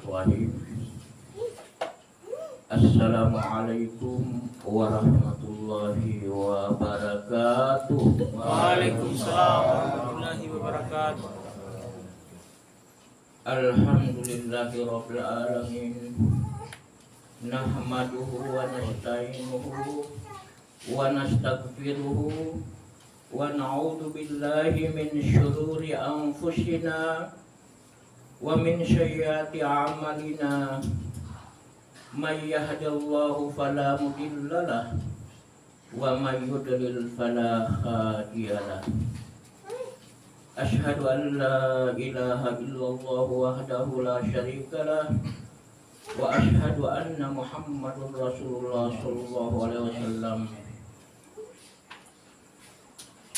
Bismillahirrahmanirrahim. Assalamualaikum warahmatullahi wabarakatuh. Waalaikumsalam warahmatullahi wabarakatuh. Alhamdulillahi rabbil alamin. Nahmaduhu wa nasta'inuhu wa nastaghfiruhu wa na'udzu billahi min syururi anfusina wa min sayyiati a'malina. May yahdihillahu fala mudilla lahu wa may yudlil fala hadiya lahu. Asyhadu an la ilaha illallah wahdahu la syarika lahu wa asyhadu anna Muhammadur Rasulullah sallallahu alaihi wasallam.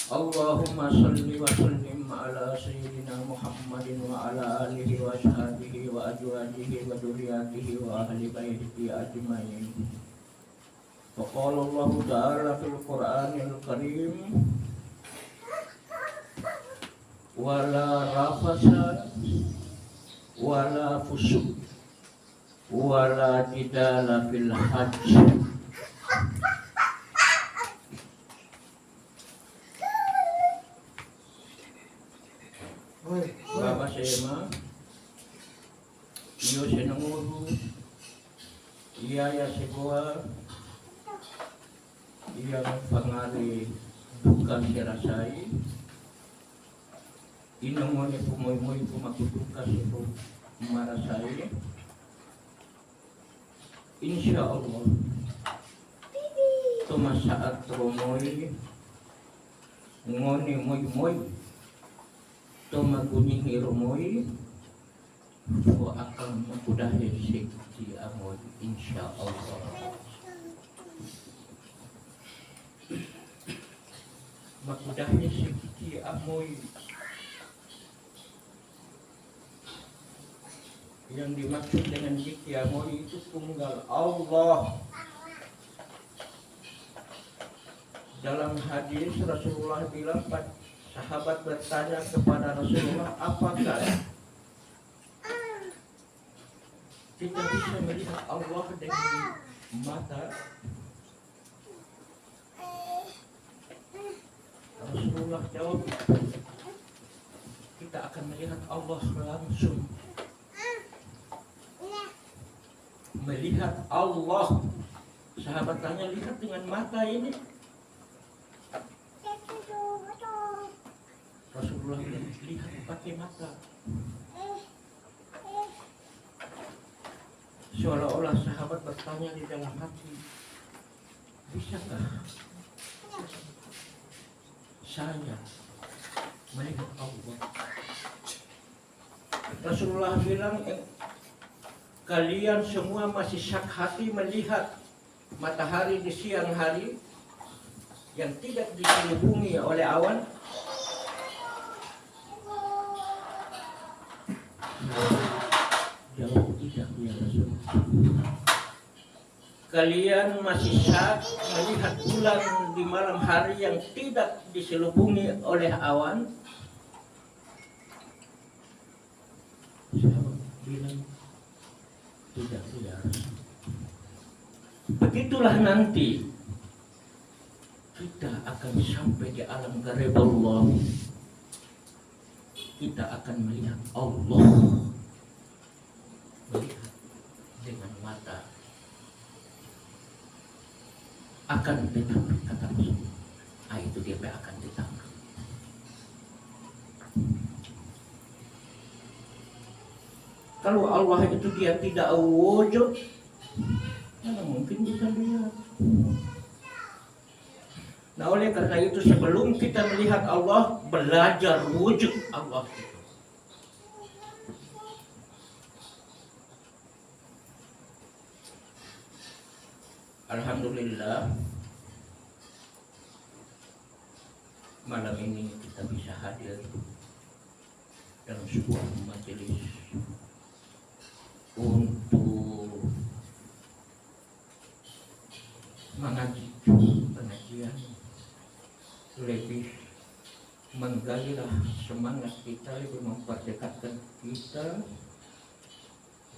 Allahumma shalli wa sallim ala sayyidina Muhammadin wa ala alihi wa sahbihi wa azwajihi wa dzurriyyatihi wa ahli baitihi ajmain. Wa qala Allah ta'ala fil Qur'anil Karim: wala rafasa wala fusuk wala jidala fil hajj. Bapak saya mah iyo senanguru iya ya sebuah iya pangali bukan dirasai inamone pumoy-moy pumakutukas itu marasai. Insya Allah tuma saat romoy ngoni moy-moy tuma kunyihi romoy ko akan mudahin sikti amoy insya Allah. Makudahnya sikti amoy. Yang dimaksud dengan zikri amoy itu tunggal Allah. Dalam hadis Rasulullah bilang, sahabat bertanya kepada Rasulullah, apakah kita bisa melihat Allah dengan mata? Rasulullah jawab, kita akan melihat Allah langsung. Melihat Allah. Sahabat tanya, lihat dengan mata ini? Rasulullah bilang, lihat pakai mata. Seolah-olah sahabat bertanya di dalam hati, bisakah saya melihat Allah? Rasulullah bilang, kalian semua masih syak hati melihat matahari di siang hari yang tidak diselubungi oleh awan? Jawab tidak, ya Rasulullah. Kalian masih syak melihat bulan di malam hari yang tidak diselubungi oleh awan? Sahabat bilang, tidak, ya. Begitulah nanti kita akan sampai di alam ghaib Allah. Kita akan melihat Allah, melihat dengan mata. Akan tetapi kata Rasulullah, itu dia akan ditangkap. Kalau Allah itu dia tidak wujud, mana mungkin kita lihat. Nah, oleh karena itu sebelum kita melihat Allah, belajar wujud Allah itu. Alhamdulillah, malam ini kita bisa hadir dalam sebuah majelis untuk mengaji pengajian, lebih menggairah semangat kita, lebih memperdekatkan kita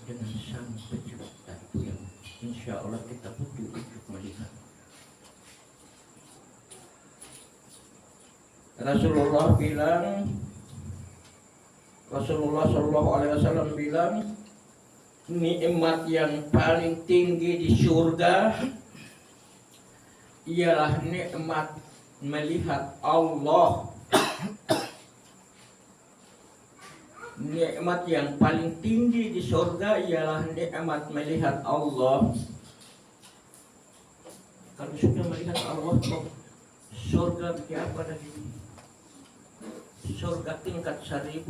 dengan Sang Pencipta itu yang insya Allah kita butuh untuk melihat. Rasulullah Shallallahu Alaihi Wasallam bilang, nikmat yang paling tinggi di surga ialah nikmat melihat Allah. Nikmat yang paling tinggi di surga ialah nikmat melihat Allah. Kalau sudah melihat Allah, surga apa lagi? Surga tingkat 1000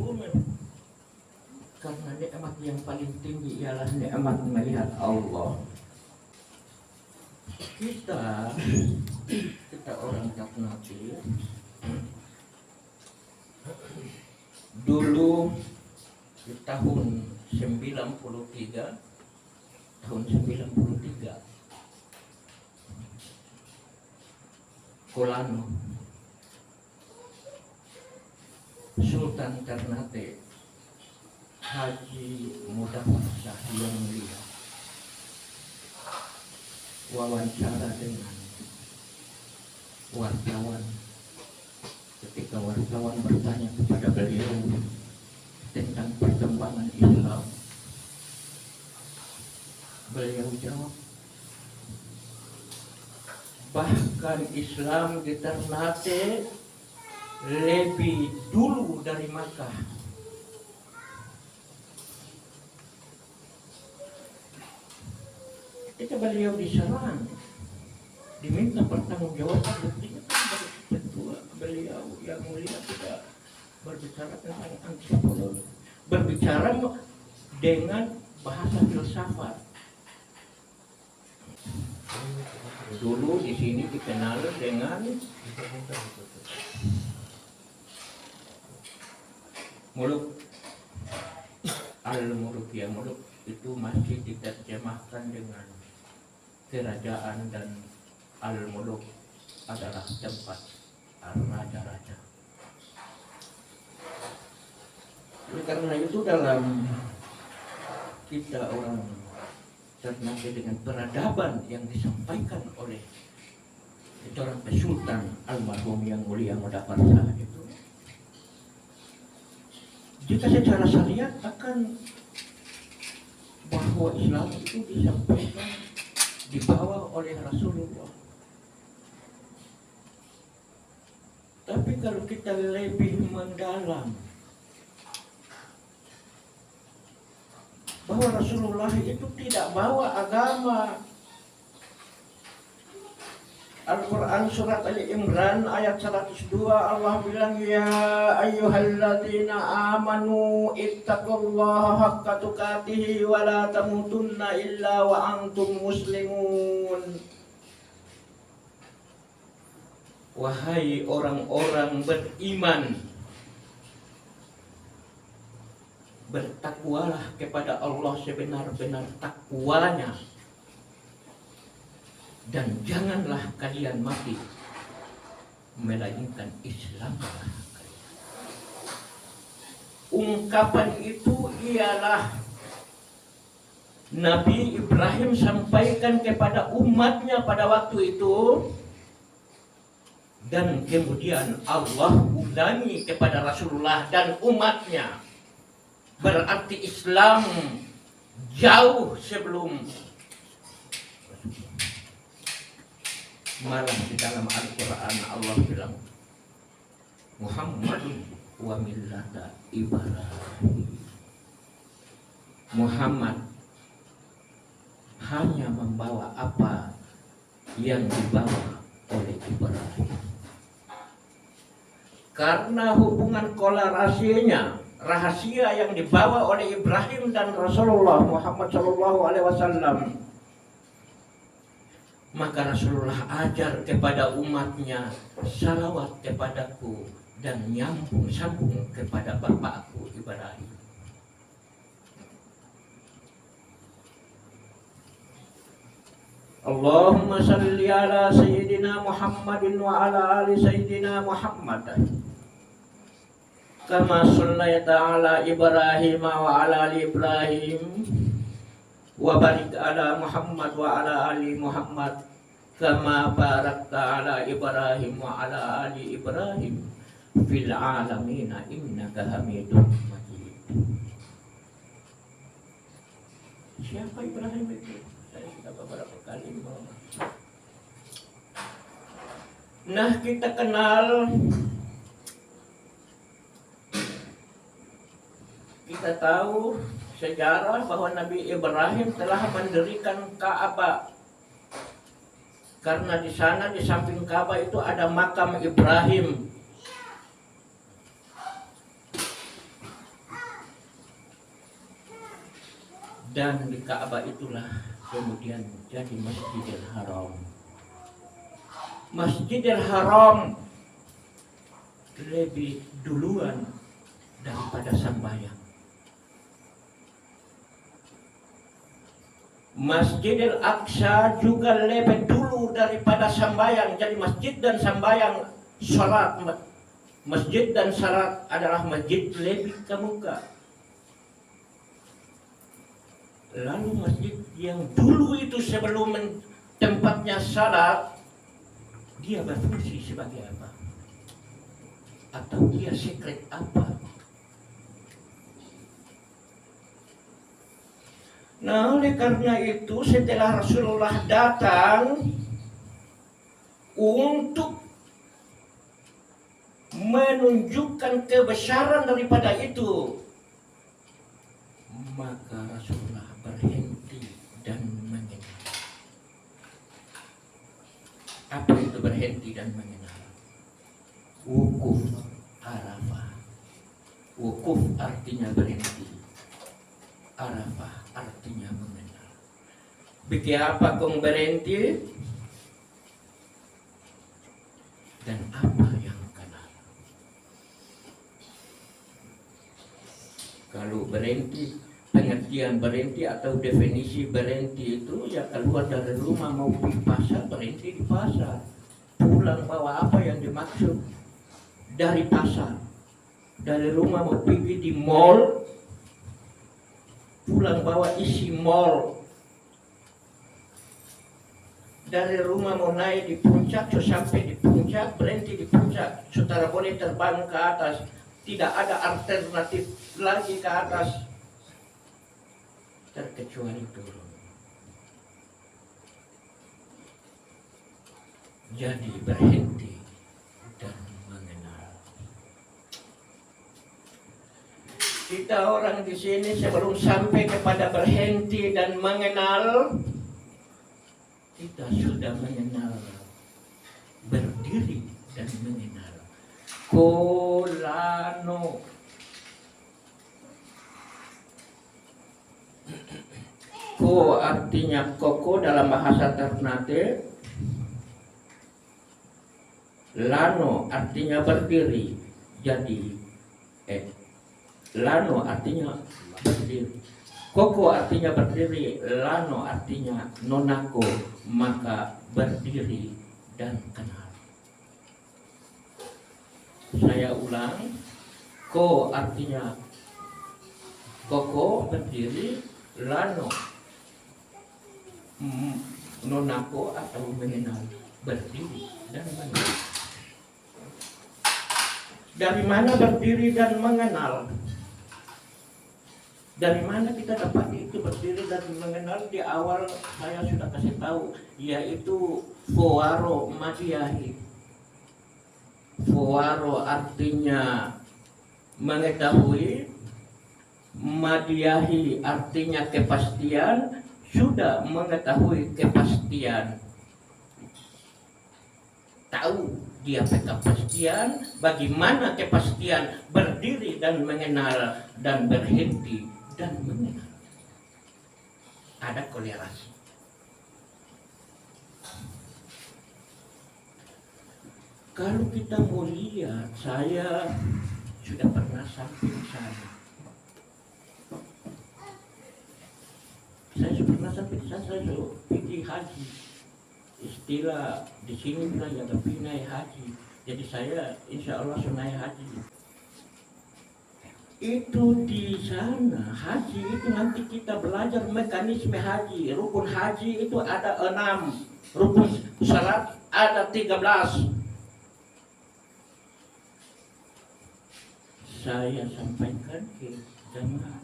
karena nikmat yang paling tinggi ialah nikmat melihat Allah. Kita orang Kafnati dulu di tahun 93 Kolano Sultan Ternate Haji Mudafar yang mulia wawancara dengan wartawan. Ketika wartawan bertanya kepada beliau tentang perkembangan Islam, beliau jawab, bahkan Islam di Ternate lebih dulu dari Makkah. Ketika beliau diserang, diminta pertanggungjawaban, buktinya kan dari ketua beliau yang mulia tidak berbicara tentang antropologi, berbicara dengan bahasa filsafat. Dulu di sini dikenal dengan muluk al-muluk, ya muluk itu masih diterjemahkan dengan kerajaan, dan al-muluk adalah tempat raja-raja. Oleh karena itu dalam kita orang Ternate dengan peradaban yang disampaikan oleh seorang Sultan almarhum yang mulia Mudafar itu, jika secara syariat akan bahwa Islam itu disampaikan dibawa oleh Rasulullah. Tapi kalau kita lebih mendalam bahwa Rasulullah itu tidak bawa agama. Al-Quran surat Ali Imran ayat 102 Allah bilang, ya ayyuhalladzina amanu ittaqullaha haqqa tuqatih wa la tamutunna illa wa antum muslimun. Wahai orang-orang beriman, bertakwalah kepada Allah sebenar-benar takwanya, dan janganlah kalian mati melainkan Islamlah kalian. Ungkapan itu ialah Nabi Ibrahim sampaikan kepada umatnya pada waktu itu, dan kemudian Allah ulangi kepada Rasulullah dan umatnya. Berarti Islam jauh sebelum malam. Di dalam Al-Quran Allah bilang, Muhammadun wa millata Ibrahim. Muhammad hanya membawa apa yang dibawa oleh Ibrahim. Karena hubungan kolerasinya, rahasia yang dibawa oleh Ibrahim dan Rasulullah Muhammad SAW, maka Rasulullah ajar kepada umatnya salawat kepadaku dan sambung kepada bapakku Ibrahim. Allahumma salli ala Sayyidina Muhammadin wa ala ali Sayyidina Muhammad kama sallaita ala Ibrahim wa ala ali Ibrahim wa barik ala Muhammad wa ala ali Muhammad kama barakta ala Ibrahim wa ala ali Ibrahim fil alamin innaka Hamidum Majid. Siapa Ibrahim itu? Saya sudah beberapa kali ngomong. Nah, kita kenal, kita tahu sejarah bahwa Nabi Ibrahim telah mendirikan Ka'bah. Karena di sana di samping Ka'bah itu ada makam Ibrahim. Dan di Ka'bah itulah kemudian jadi Masjidil Haram. Masjidil Haram lebih duluan daripada sembahyang. Masjidil Aqsa juga lebih dulu daripada sembahyang. Jadi masjid dan sembahyang, salat, masjid dan salat adalah masjid lebih kemuka. Lalu masjid yang dulu itu sebelum tempatnya salat, dia berfungsi sebagai apa? Atau dia sekret apa? Nah, oleh karena itu setelah Rasulullah datang untuk menunjukkan kebesaran daripada itu, maka Rasulullah berhenti dan mengenal. Apa itu berhenti dan mengenal? Wukuf Arafah. Wukuf artinya berhenti, Arafah artinya mengenal. Bagi apa kau berhenti? Dan apa yang kenal? Kalau berhenti, pengertian berhenti atau definisi berhenti itu ya keluar dari rumah mau pergi pasar, berhenti di pasar. Pulang bawa apa yang dimaksud dari pasar. Dari rumah mau pergi di mall, pulang bawa isi mall. Dari rumah mau naik di puncak, so sampai di puncak, berhenti di puncak. Saudara boleh terbang ke atas, tidak ada alternatif lagi ke atas terkecuali turun. Jadi berhenti dan mengenal. Kita orang di sini sebelum sampai kepada berhenti dan mengenal, kita sudah mengenal berdiri dan mengenal. Kolano. Ko artinya koko dalam bahasa Ternate. Lano artinya berdiri. Jadi Lano artinya berdiri. Koko artinya berdiri, Lano artinya nonako, maka berdiri dan kenal. Saya ulang, ko artinya koko berdiri, Lano nonako atau mengenal, berdiri dan mengenal. Dari mana berdiri dan mengenal? Dari mana kita dapat itu berdiri dan mengenal? Di awal saya sudah kasih tahu, yaitu Fowaro Madiyahi. Fowaro artinya mengetahui, Madiyahi artinya kepastian, sudah mengetahui kepastian. Tahu dia kepastian, bagaimana kepastian berdiri dan mengenal dan berhenti dan mengenal. Ada kolerasi. Kalau kita mau lihat, saya sudah pernah sampai di sana. Saya sudah pernah sampai di sana, saya sudah pergi haji. Istilah di sini bilang ya tapi naik haji. Jadi saya insya Allah sudah naik haji. Itu di sana haji itu nanti kita belajar mekanisme haji. Rukun haji itu ada 6, rukun syarat ada 13. Saya sampaikan ke jemaah,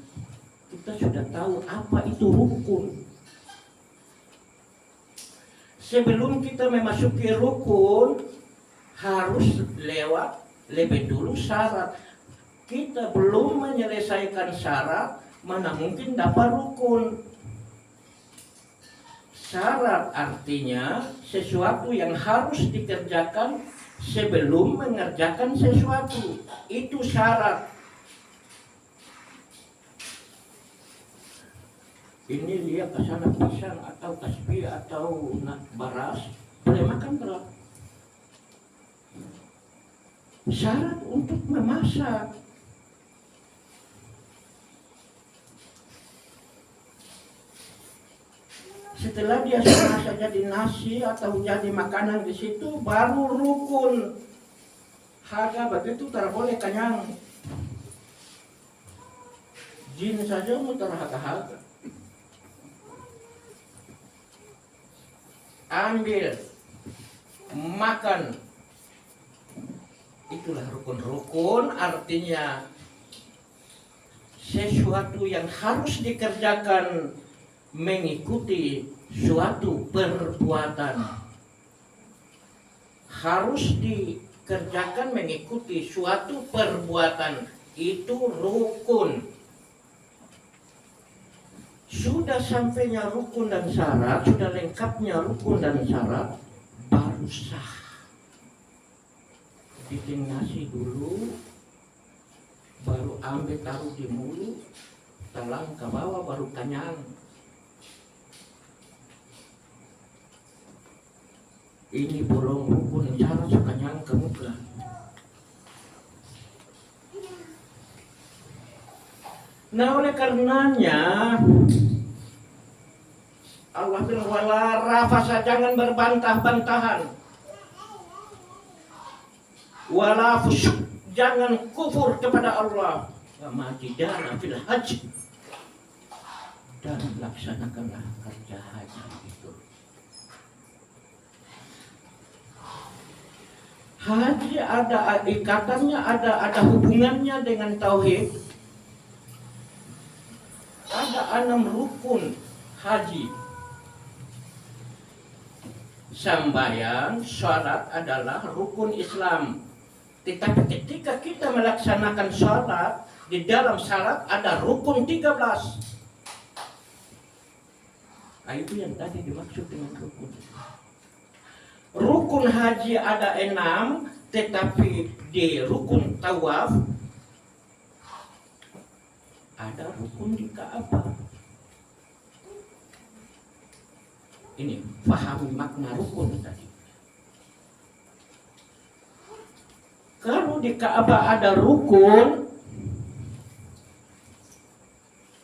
kita sudah tahu apa itu rukun. Sebelum kita memasuki rukun harus lewat lebih dulu syarat. Kita belum menyelesaikan syarat, mana mungkin dapat rukun. Syarat artinya sesuatu yang harus dikerjakan sebelum mengerjakan sesuatu. Itu syarat. Ini dia ke sana pisang atau kasbi atau baras, boleh makan terus. Syarat untuk memasak. Setelah dia sudah jadi nasi atau jadi makanan di situ, baru rukun. Harga begitu tak boleh kenyang. Jin saja mutar harga-harga. Ambil, makan. Itulah rukun-rukun, artinya sesuatu yang harus dikerjakan mengikuti suatu perbuatan, harus dikerjakan mengikuti suatu perbuatan, itu rukun. Sudah sampainya rukun dan syarat, sudah lengkapnya rukun dan syarat, baru sah. Bikin nasi dulu, baru ambil taruh di mulut, telan ke bawah baru kenyang. Ini belum rukun syarat kenyang ke muka. Nah, oleh karenanya Allah bilang wala rafasa, jangan berbantah-bantahan. Wala fusyuk, jangan kufur kepada Allah. Wa jidala fil haji, dan laksanakanlah kerja haji itu. Haji ada ikatannya, ada hubungannya dengan tauhid. Ada 6 rukun haji. Sembahyang, sholat adalah rukun Islam. Tetapi ketika kita melaksanakan sholat, di dalam syarat ada rukun 13. Nah, itu yang tadi dimaksud dengan rukun. Rukun haji ada 6, tetapi di rukun tawaf ada rukun di Ka'bah. Ini pahami makna rukun tadi. Kalau di Ka'bah ada rukun,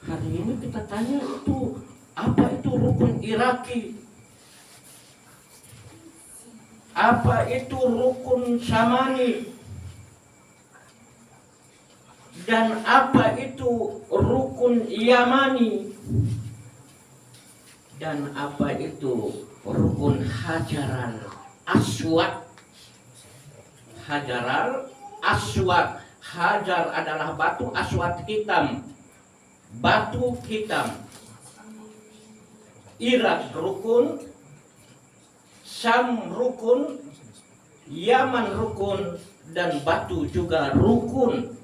hari ini kita tanya itu apa itu rukun Iraki? Apa itu rukun Samani? Dan apa itu rukun Yamani? Dan apa itu rukun Hajaral Aswad? Hajaral Aswad. Hajar adalah batu, aswad hitam. Batu hitam. Irak rukun, Syam rukun, Yaman rukun, dan batu juga rukun.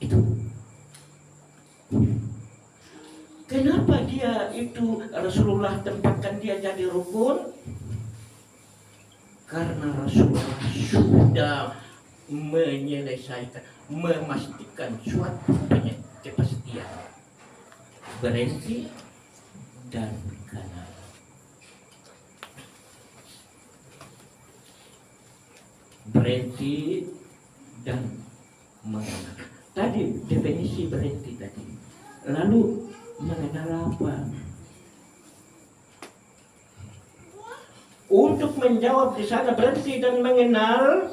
Itu. Kenapa dia itu Rasulullah tempatkan dia jadi rukun? Karena Rasulullah sudah menyelesaikan, memastikan suatu kepastian, berhenti dan kanan. Berhenti dan mengenal. Tadi definisi berhenti tadi. Lalu mengenal apa? Untuk menjawab di sana berhenti dan mengenal,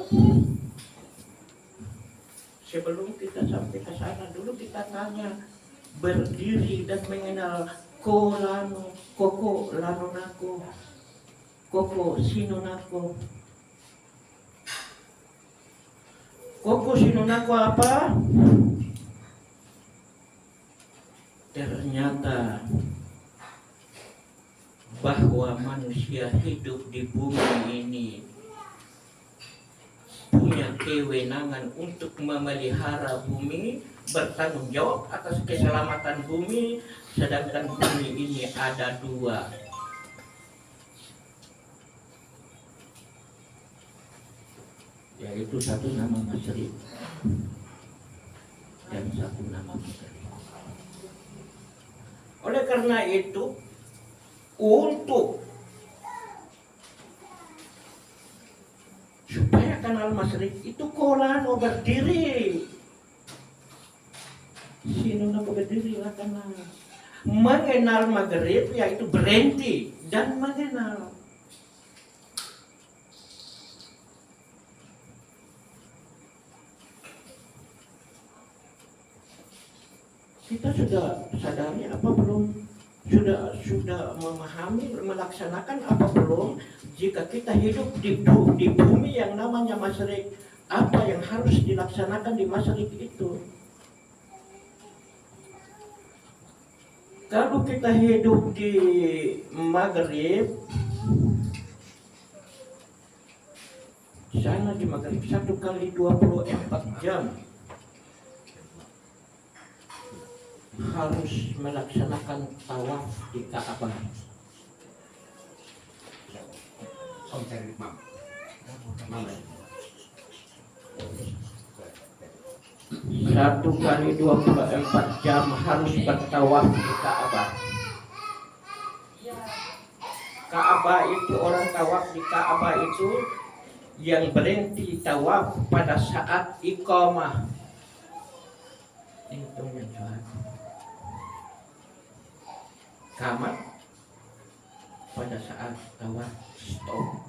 Sebelum kita sampai ke sana dulu kita tanya, berdiri dan mengenal kolano, koko lanonako, koko sinonako. Koko sinonako apa? Ternyata bahwa manusia hidup di bumi ini punya kewenangan untuk memelihara bumi, bertanggung jawab atas keselamatan bumi, sedangkan bumi ini ada dua. Yaitu satu nama Masyrik dan satu nama Maghrib. Oleh karena itu, untuk supaya kanal Masyrik itu kolano berdiri, sinuna berdiri lah kanal. Mengenal Maghrib yaitu berhenti dan mengenal. Kita sudah sadari apa belum? Sudah memahami, melaksanakan apa belum? Jika kita hidup di bumi yang namanya Masyrik, apa yang harus dilaksanakan di Masyrik itu? Kalau kita hidup di Maghrib, sana di Maghrib 1 kali 24 jam harus melaksanakan tawaf di Ka'bah. Satu kali 24 jam harus bertawaf di Ka'bah. Ka'bah itu, orang tawaf di Ka'bah itu yang berhenti tawaf pada saat iqamah. Itu yang kamat pada saat tawaf stop,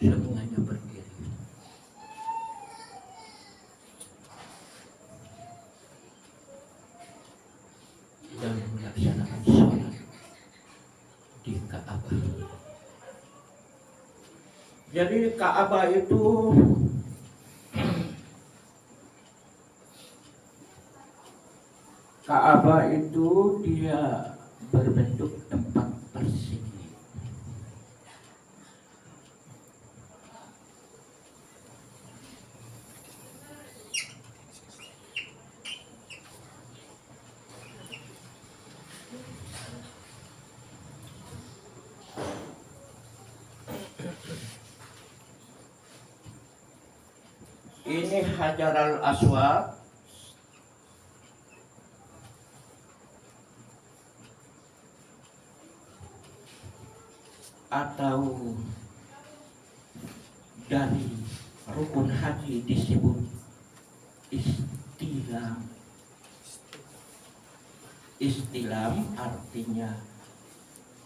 semuanya berdiri dan melaksanakan sholat di Ka'bah. Jadi Ka'bah itu dia berbentuk tempat persegi. Ini Hajar al-Aswad. Atau dari rukun haji disebut istilam. Istilam artinya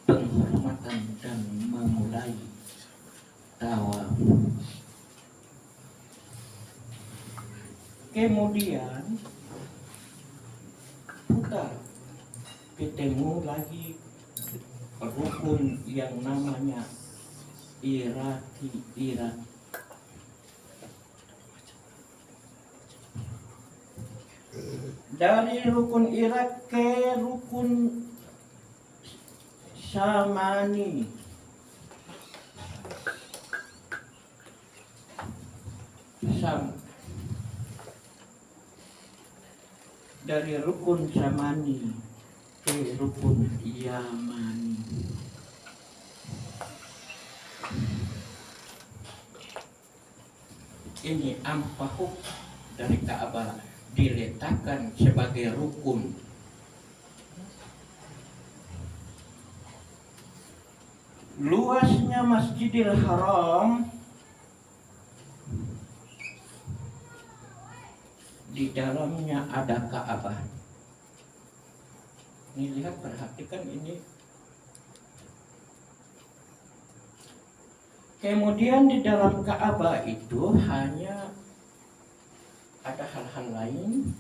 penghormatan dan memulai tawaf. Kemudian putar, ketemu lagi rukun yang namanya Irak. Dari rukun Irak ke rukun Samani. Dari rukun Samani ke rukun Yamani. Ini ampahuk dari Ka'bah diletakkan sebagai rukun. Luasnya Masjidil Haram di dalamnya ada Ka'bah. Ini lihat, perhatikan ini. Kemudian di dalam Ka'bah itu hanya ada hal-hal lain,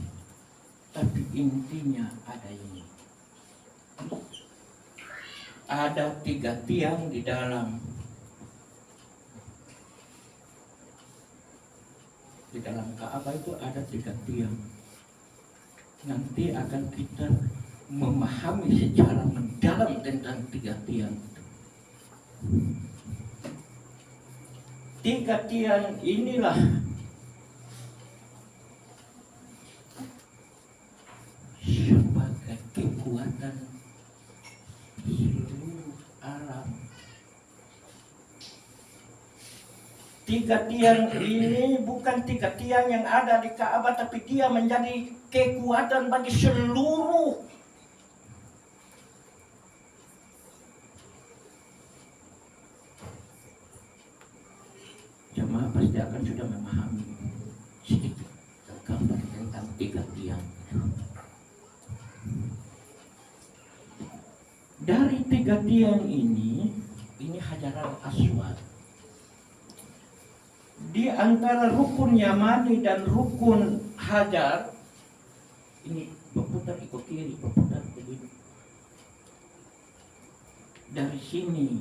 tapi intinya ada ini. Ada 3 tiang di dalam Ka'bah itu ada 3 tiang. Nanti akan kita memahami secara mendalam tentang 3 tiang. 3 tiang inilah sebagai kekuatan seluruh alam. 3 tiang ini bukan 3 tiang yang ada di Ka'bah, tapi dia menjadi kekuatan bagi seluruh jemaah. Pasti akan sudah memahami sedikit gambar tentang 3 tiang. Dari 3 tiang ini Hajarul Aswad. Di antara rukun Yamani dan rukun Hajar ini berputar ikut kiri, berputar begini. Dari sini,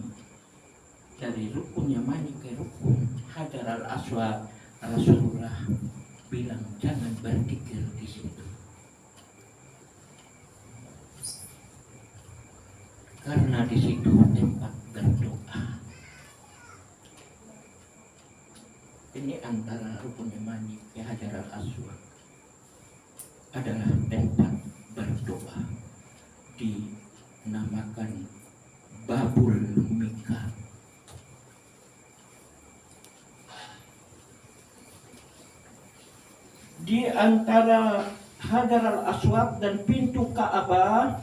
dari rukun Yamani ke rukun Hajar al-Aswad, Rasulullah bilang jangan berzikir di situ, karena di situ tempat berdoa. Ini antara rukun Yamani ke Hajar al-Aswad adalah tempat berdoa, dinamakan Babul Mika. Di antara Hajar al-Aswad dan pintu Ka'bah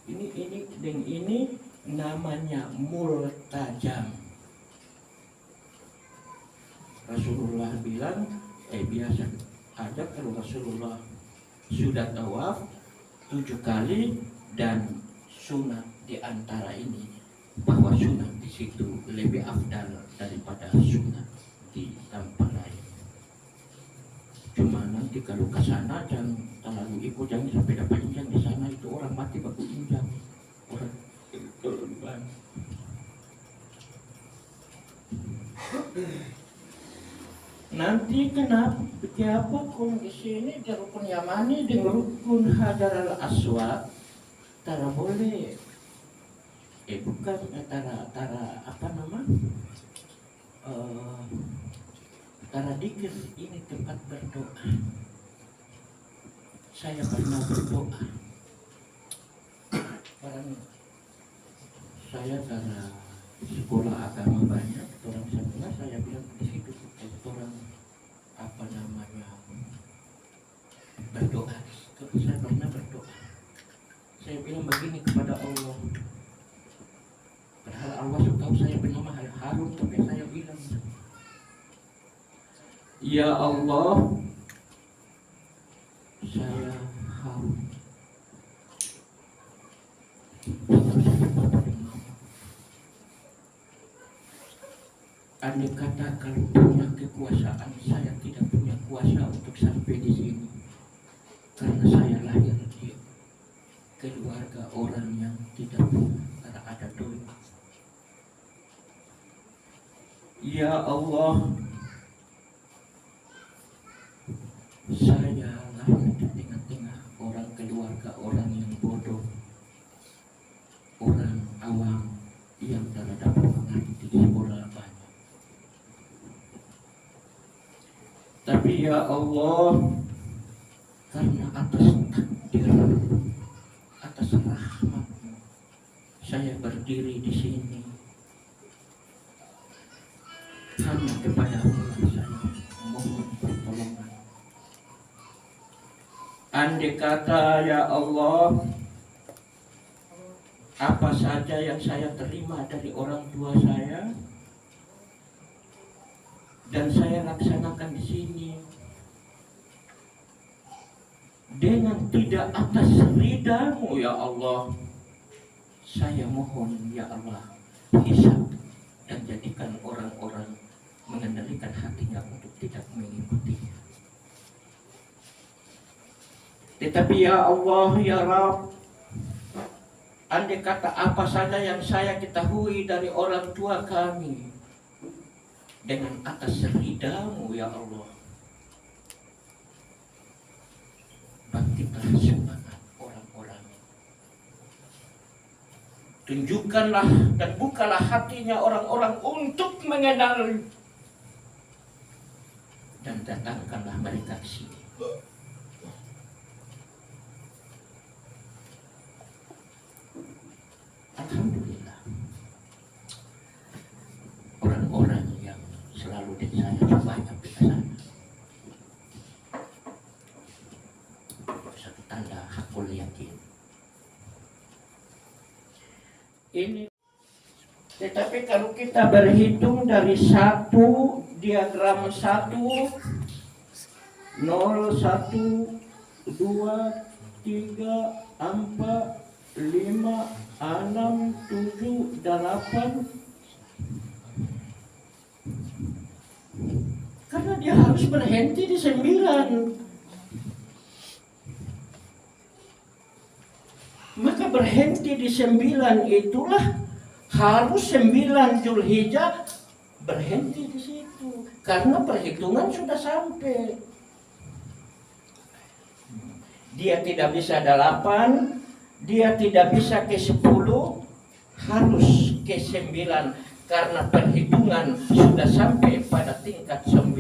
ini namanya Multajam. Rasulullah bilang biasa ada kalau Rasulullah sudah tawaf 7 kali dan sunat di antara ini, bahwa sunat di situ lebih afdal daripada sunat di tempat lain. Cuma nanti kalau ke sana jangan terlalu ikut, jangan sampai dapat injak di sana, itu orang mati baku injak orang korban. Nanti kenapa kun di sini di rukun Yamani di rukun Hajar al-Aswad tara boleh bukan tara apa nama tara dikir, ini tempat berdoa. Saya pernah berdoa, saya tara sekolah agama banyak, orang sana saya bilang di situ orang apa namanya berdoa. Saya pernah berdoa, saya bilang begini kepada Allah, padahal Allah sudah tahu saya bernama Harun, tapi saya bilang, ya Allah, saya Harun, andai kata kalau punya kekuasaan, saya tidak punya kuasa untuk sampai di sini, karena saya lahir di keluarga orang yang tidak ada doa. Ya Allah, saya lahir di tengah-tengah orang keluarga orang yang bodoh, orang awam yang tidak dapat mengerti sekolah banyak. Tapi ya Allah, karena atas takdir, atas rahmat-Mu, saya berdiri di sini. Hanya kepada-Mu saya mohon pertolongan. Andai kata ya Allah, apa saja yang saya terima dari orang tua saya dan saya laksanakan di sini dengan tidak atas ridha-Mu ya Allah, saya mohon ya Allah, hisab dan jadikan orang-orang mengendalikan hatinya untuk tidak mengikutinya. Tetapi ya Allah, ya Rabb, andai kata apa saja yang saya ketahui dari orang tua kami, dengan atas ridha-Mu ya Allah, bangkitlah semangat orang-orang. Tunjukkanlah dan bukalah hatinya orang-orang untuk mengenal, dan datangkanlah mereka ke sini. Alhamdulillah, orang-orang yang selalu dengan saya banyak di sana. Satu tanda hakul yakin. Ini, tetapi kalau kita berhitung dari diagram 1, 0, 1, 2, 3, 4, 5, 6, 7, 8, 8. Karena dia harus berhenti di 9. Maka berhenti di 9 itulah harus 9 Zulhijjah berhenti di situ. Karena perhitungan sudah sampai. Dia tidak bisa 8, dia tidak bisa ke 10, harus ke 9. Karena perhitungan sudah sampai pada tingkat 9.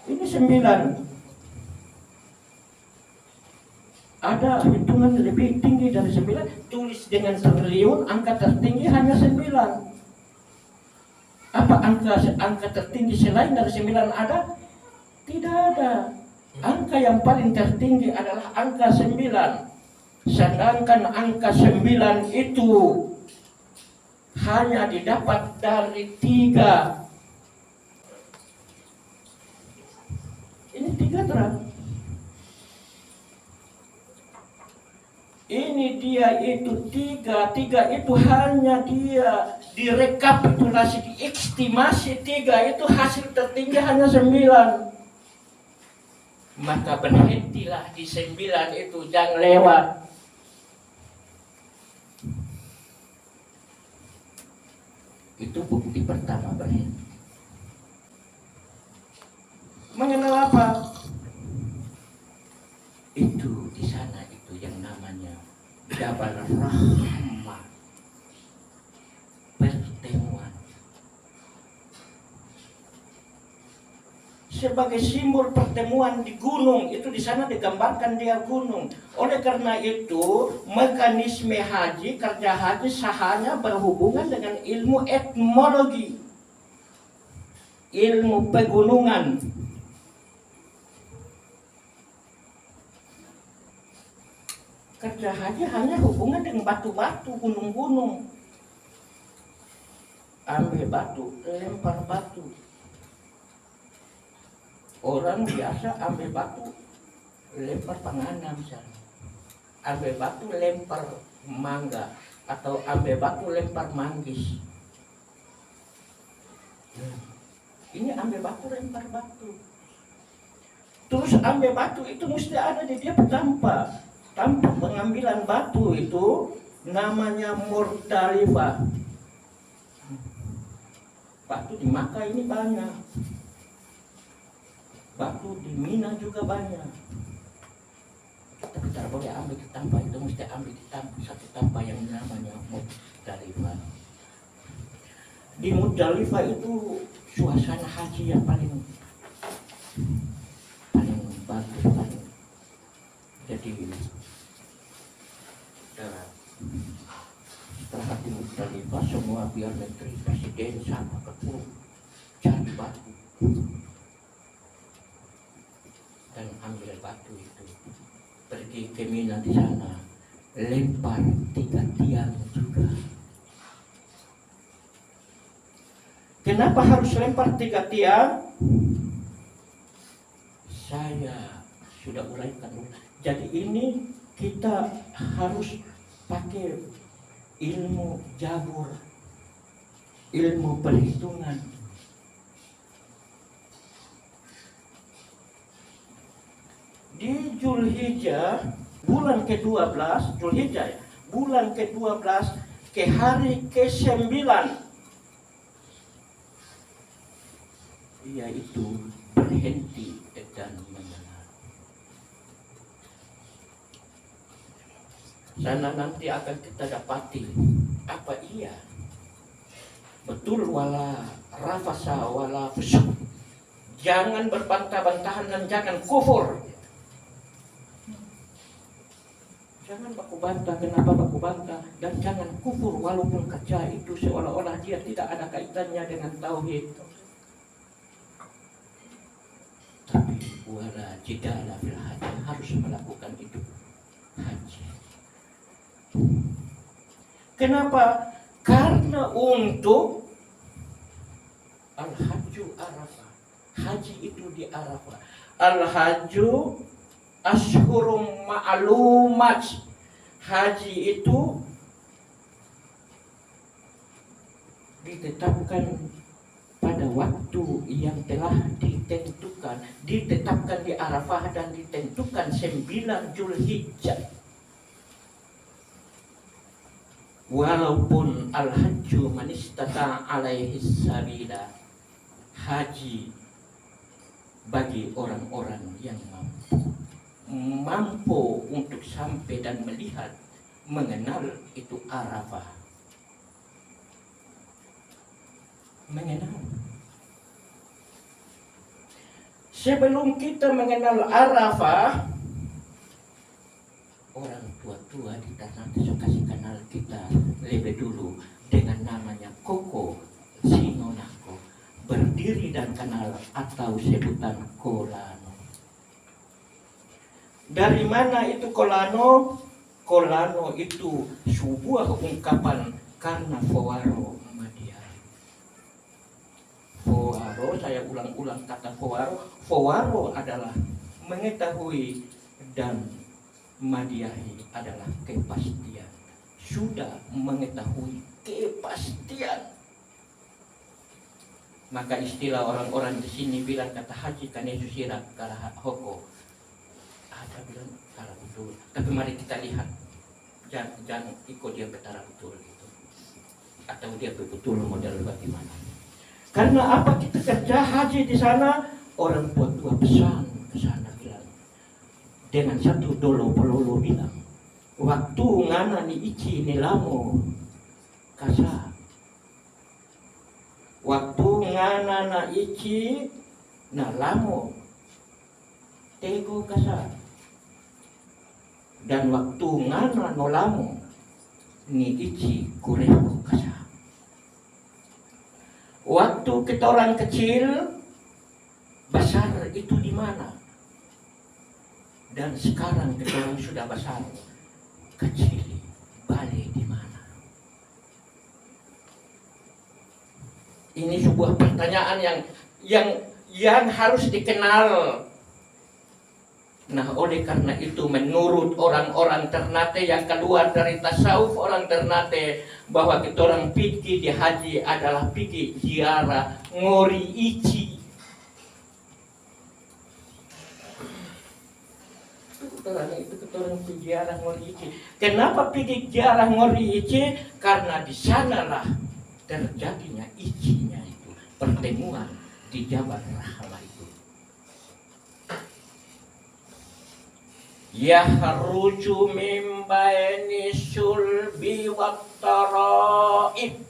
Ini 9. Ada hitungan lebih tinggi dari 9. Tulis dengan triliun, angka tertinggi hanya 9. Apa angka tertinggi selain dari 9 ada? Tidak ada. Angka yang paling tertinggi adalah angka 9. Sedangkan angka 9 itu hanya didapat dari 3. Ini 3 terang. Ini dia itu 3 itu hanya dia direkapitulasi, diestimasi 3 itu hasil tertinggi hanya 9. Maka berhentilah di 9 itu, jangan lewat. Itu bukti pertama berhenti. Mengenal apa? Itu di sana itu yang namanya Jabal Rahmah, pertemuan. Sebagai simbol pertemuan di gunung, itu di sana digambarkan dia gunung. Oleh karena itu, mekanisme haji, kerja haji sahanya berhubungan dengan ilmu etmologi, ilmu pegunungan. Kerja haji hanya hubungan dengan batu-batu, gunung-gunung. Ambil batu, lempar batu. Orang biasa ambil batu, lempar panganan misalnya. Ambil batu, lempar mangga. Atau ambil batu, lempar manggis. Ini ambil batu, lempar batu. Terus ambil batu itu mesti ada di dia tempat. Tempat pengambilan batu itu namanya Muzdalifah. Batu di Makkah ini banyak. Batu di Mina juga banyak. Tapi tidak boleh ambil di tempat itu, mesti ambil di tempat satu tempat yang namanya Muzdalifah. Di Muzdalifah itu suasana haji yang paling bagus, paling. Jadi setelah di Muzdalifah semua biar menteri, presiden sama ketua cari batu dan ambil batu itu, pergi ke Mina di sana, lempar 3 tiang juga. Kenapa harus lempar 3 tiang? Saya sudah uraikan. Jadi ini kita harus pakai ilmu jabur, ilmu perhitungan. Zulhijjah, bulan ke-12, Zulhijjah ya, bulan ke-12 ke hari ke-9, yaitu berhenti dan mendengar. Sana nanti akan kita dapati apa iya betul wala rafasa wala fusuk. Jangan berbantah-bantahan dan jangan kufur. Jangan baku bantah, kenapa baku bantah, dan jangan kufur walaupun kerja itu seolah-olah dia tidak ada kaitannya dengan tauhid. Tapi wala jidala fil haji, harus melakukan itu haji. Kenapa? Karena untuk al-hajju Arafah. Haji itu di Arafah. Al-hajju ashhurum ma'lumat. Haji itu ditetapkan pada waktu yang telah ditetapkan di Arafah dan ditentukan 9 Zulhijjah. Walaupun al-hajju man istata alaihi sabila, haji bagi orang-orang yang mampu untuk sampai dan melihat, mengenal itu Arafah. Mengenal. Sebelum kita mengenal Arafah, orang tua-tua di tanah itu kasih kenal kita lebih dulu dengan namanya Koko Sinonako, berdiri dan kenal atau sebutan Kolano. Dari mana itu Kolano? Kolano itu sebuah ungkapan karena Fowaro Madiari. Fowaro, saya ulang-ulang kata Fowaro. Fowaro adalah mengetahui dan Madiahi adalah kepastian. Sudah mengetahui kepastian. Maka istilah orang-orang di sini bilang kata haji kan itu sirak kalah hoko. Ada bilang kalah betul. Tapi mari kita lihat. Jangan ikut dia betara betul gitu. Atau dia betul model bagaimana. Karena apa kita kerja haji di sana, orang tua-tua pesan ke sana bilang. Dengan satu dolo pelolo bilang, waktu ngana ni ichi ni lamo kasa. Waktu ngana na ichi na lamo tego kasa. Dan waktu ngana no lamo ni ichi kureho kasa. Waktu kita orang kecil, besar itu di mana? Dan sekarang kita orang sudah besar, kecil, balik di mana? Ini sebuah pertanyaan yang harus dikenal. Nah, oleh karena itu menurut orang-orang Ternate yang keluar dari tasawuf orang Ternate, bahwa kita orang pergi di haji adalah pergi ziarah ngori ichi. Itu kita orang pergi ziarah ngori ichi. Kenapa pergi ziarah ngori ichi? Karena di sanalah terjadinya ichinya itu, pertemuan di Jabal Rahmah itu. Yahruju min baini sulbi wat taraib.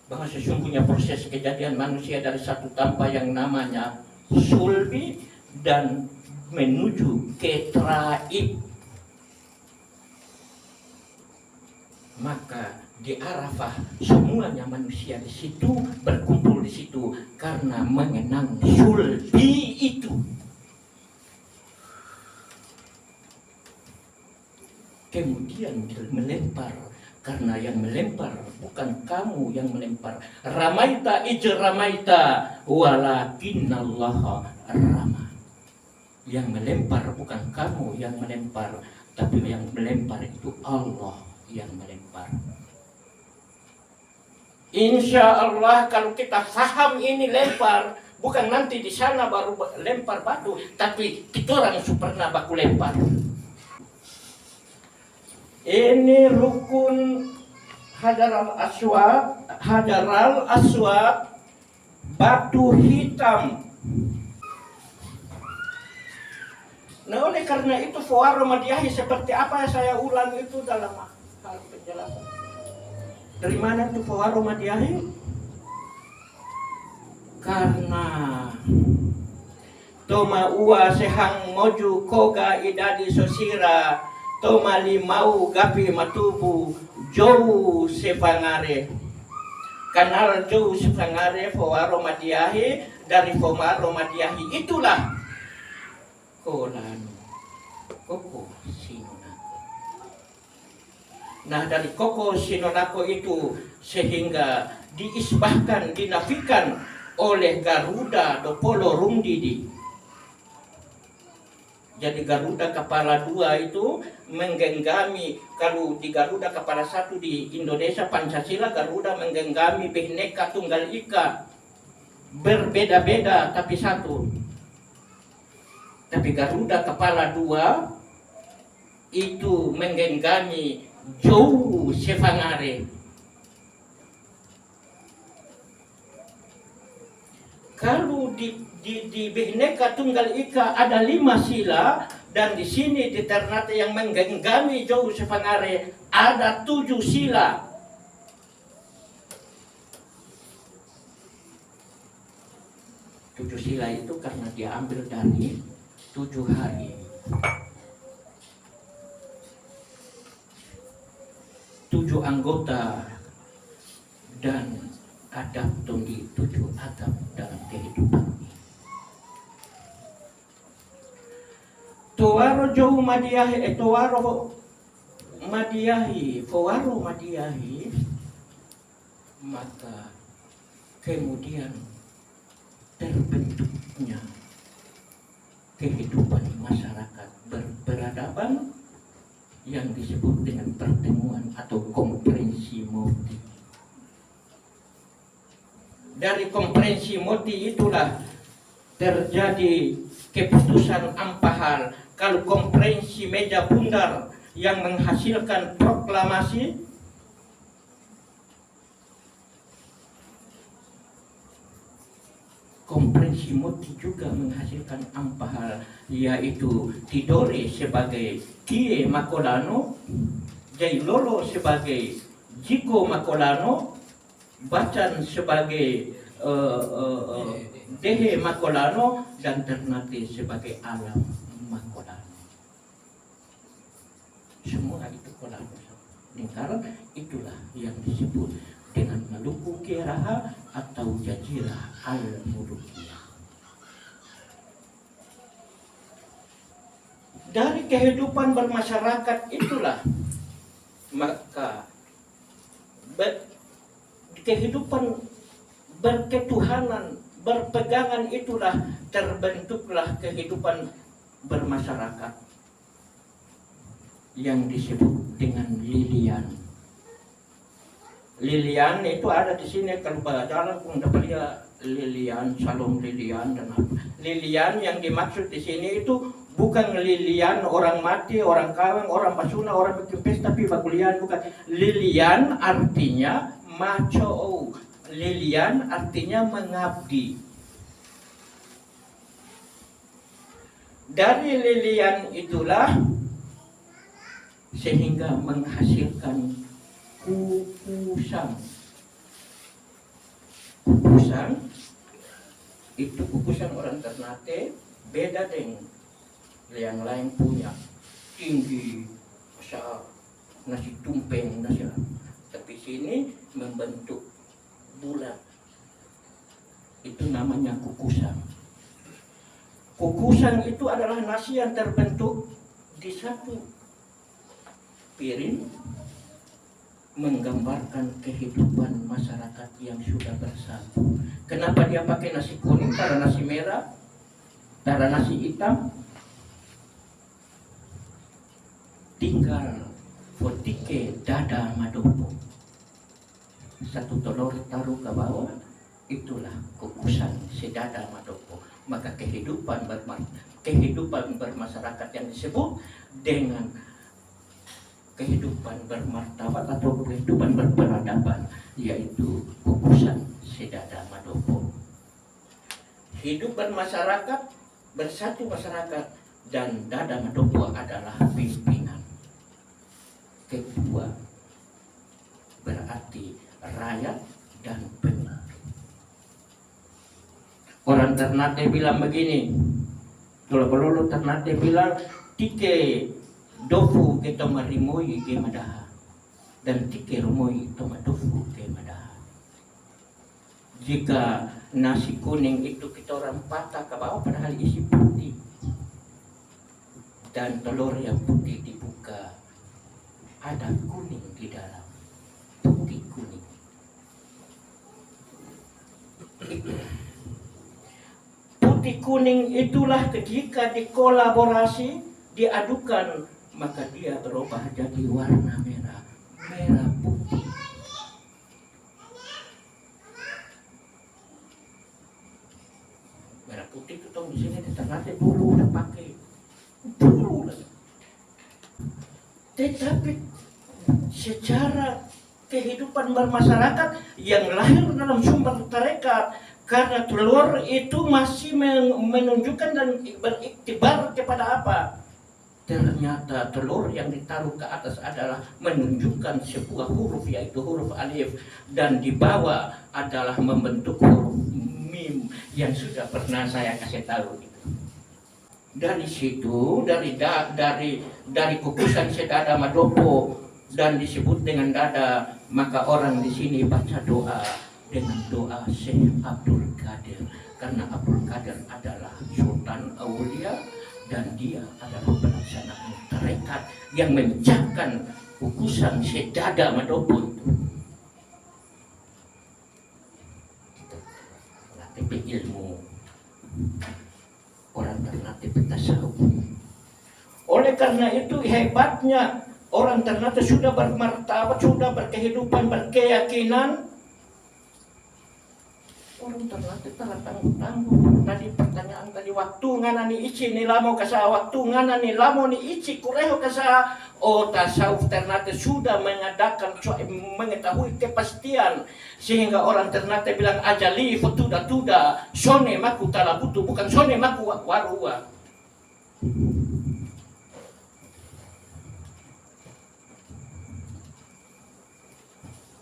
Bahwa sesungguhnya proses kejadian manusia dari satu tanpa yang namanya sulbi dan menuju ke traib. Maka di Arafah semuanya manusia di situ berkumpul di situ karena mengenang sulbi itu. Kemudian melempar, karena yang melempar bukan kamu yang melempar. Ramaita ijramaita walakinallaha rama. Yang melempar bukan kamu yang melempar, tapi yang melempar itu Allah yang melempar. Insya Allah kalau kita faham ini lempar Bukan nanti di sana baru lempar batu, tapi kita orang pernah baku lempar. Ini rukun Hajar al-Aswad, batu hitam. Nah, oleh karena itu Fuaro Madiahi seperti apa yang saya ulang itu dalam hal penjelasan. Dari mana itu Fuaro Madiahi? Karena Toma ua sehang moju koga idadi sosira, Toma limau gapi matubu jauh sepangare. Kanal jauh sepangare Fuaro Madiahi, dari Fuaro Madiahi itulah Kolano Koko Sinonako. Nah, dari Koko Sinonako itu sehingga diisbahkan, dinafikan oleh Garuda Dopolo Rumdidi. Jadi Garuda kepala 2 itu menggenggami, kalau di Garuda kepala 1 di Indonesia Pancasila, Garuda menggenggami Bhinneka Tunggal Ika, berbeda-beda tapi satu. Tapi Garuda kepala 2 itu menggenggami jauh sepangare. Kalau di Bhinneka Tunggal Ika ada 5 sila, dan di sini di Ternate yang menggenggami jauh sepangare ada 7 sila. Tujuh sila itu karena diambil dari 7 hari. 7 anggota dan adab tinggi, 7 adab dalam kehidupan ini. Fuaro Madiahi, maka kemudian terbentuknya kehidupan masyarakat berperadaban yang disebut dengan pertemuan atau komprensi moti. Dari komprensi moti itulah terjadi keputusan Ampahal. Kalau komprensi meja bundar yang menghasilkan proklamasi, komprensi moti juga menghasilkan Ampahal, yaitu Tidore sebagai Kie Makolano, Jailolo sebagai Jiko Makolano, Bacan sebagai Dehe Makolano, dan Ternate sebagai Alam Makolano. Semua itu Kolano. Lingkaran itulah yang disebut dengan Maluku Keraha atau Jazirah Al-Mulukiyah. Dari kehidupan bermasyarakat itulah maka kehidupan berketuhanan, berpegangan itulah terbentuklah kehidupan bermasyarakat yang disebut dengan lilian. Lilian itu ada di sini, kalau jalan pun dapat lihat lilian, salom lilian dan apa. Lilian yang dimaksud di sini itu bukan lilian orang mati, orang kawin, orang pasuna, orang bikin pesta, tapi bakulian bukan. Lilian artinya maco. Lilian artinya mengabdi. Dari lilian itulah sehingga menghasilkan kukusan. Kukusan itu kukusan orang Ternate beda dengan yang lain punya, tinggi, besar, nasi tumpeng, nasi. Tapi sini membentuk bulat. Itu namanya kukusan. Kukusan itu adalah nasi yang terbentuk di satu piring, menggambarkan kehidupan masyarakat yang sudah bersatu. Kenapa dia pakai nasi kuning, tara nasi merah, tara nasi hitam? Tinggal fotike dada madopo. Satu telur taruh ke bawah, Itulah kukusan Siddhartha Matopo. Maka kehidupan bermasyarakat yang disebut dengan kehidupan bermartabat atau kehidupan berperadaban, yaitu kukusan Siddhartha Matopo. Hidup bermasyarakat, bersatu masyarakat, dan Dada Matopo adalah pimpinan. Kedua berarti rakyat dan pemimpin. Orang Ternate bilang begini, kalau pelulu Ternate bilang tike dofu ke toma rimoi ke madaha, dan tike rumoi toma dofu ke madaha. Jika nasi kuning itu kita orang patah ke bawah padahal isi putih, dan telur yang putih dibuka ada kuning di dalam, putih kuning. Putih kuning itulah ketika dikolaborasi, diadukan, maka dia berubah jadi warna merah, merah putih. Merah putih itu di sini di Ternate dulu udah pakai, dulu lah. Tetapi secara kehidupan bermasyarakat yang lahir dalam sumber tarekat, karena telur itu masih menunjukkan dan beriktibar kepada apa? Ternyata telur yang ditaruh ke atas adalah menunjukkan sebuah huruf, yaitu huruf alif, dan di bawah adalah membentuk huruf mim yang sudah pernah saya kasih tahu. Dari situ, dari kukusan Siddhartha Matopo dan disebut dengan dada, maka orang di sini baca doa dengan doa Syekh Abdul Qadir, karena Abdul Qadir adalah Sultan Aulia dan dia adalah pelaksanaan tarekat yang mengucapkan kukusan Siddhartha Matopo itu. Tapi ilmu orang Ternate bertasawuf. Oleh karena itu hebatnya orang Ternate sudah bermartabat, sudah berkehidupan, berkeyakinan. Orang Ternate telah tanggung-tanggung. Tadi pertanyaan tadi, waktu nganani ici ni lamo kasa, waktu nganani lamo ni ici kureho kasa. Oh, tasawuf Ternate sudah mengetahui kepastian, sehingga orang Ternate bilang ajali tuda sone maku talabutu, bukan sone maku warua.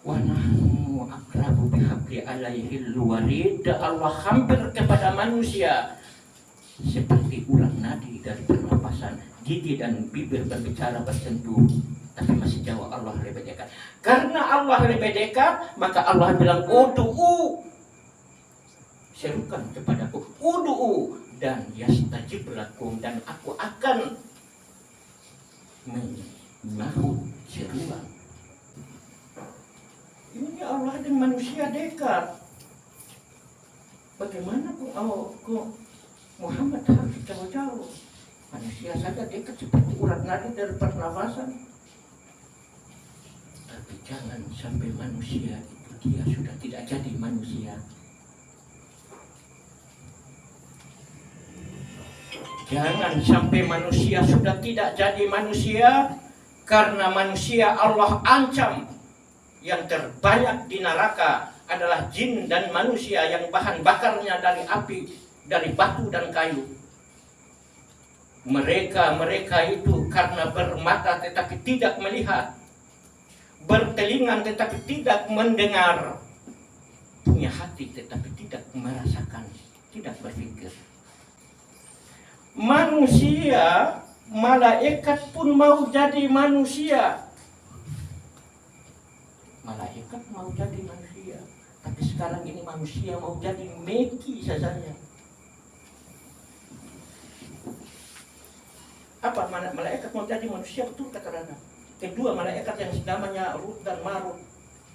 Wanahmu akrabu bihabli alaihil warid. Allah hampir kepada manusia seperti ulang nadi dari pernapasan, gigi dan bibir berbicara bersentuh, tapi masih jauh Allah lebih dekat. Karena Allah lebih dekat, maka Allah bilang udu'u, serukan kepadaku, udu'u, dan yastajib lakum, dan aku akan menyahut seruan. Ini Allah dan manusia dekat. Bagaimana kok Muhammad harus jauh-jauh? Manusia saja dekat seperti urat nadi dari pernafasan. Tapi jangan sampai manusia itu dia sudah tidak jadi manusia. Jangan sampai manusia sudah tidak jadi manusia, karena manusia Allah ancam. Yang terbanyak di neraka adalah jin dan manusia yang bahan bakarnya dari api, dari batu dan kayu. Mereka itu karena bermata tetapi tidak melihat, bertelinga tetapi tidak mendengar, punya hati tetapi tidak merasakan, tidak berpikir. Manusia, malaikat pun mau jadi manusia. Malaikat mau jadi manusia, tapi sekarang ini manusia mau jadi meki saja. Apa malaikat mau jadi manusia, betul kata Rana. Kedua, malaikat yang namanya Rut dan Marut,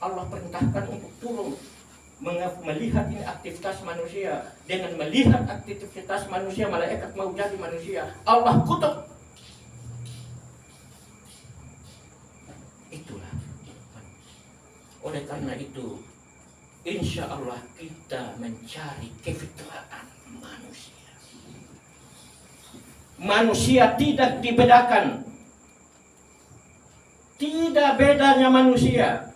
Allah perintahkan untuk turun melihat ini aktivitas manusia. Dengan melihat aktivitas manusia, malaikat mau jadi manusia. Allah kutuk. Itulah. Oleh karena itu, insya Allah kita kita mencari kefitraan manusia. Manusia tidak dibedakan. Tidak bedanya manusia.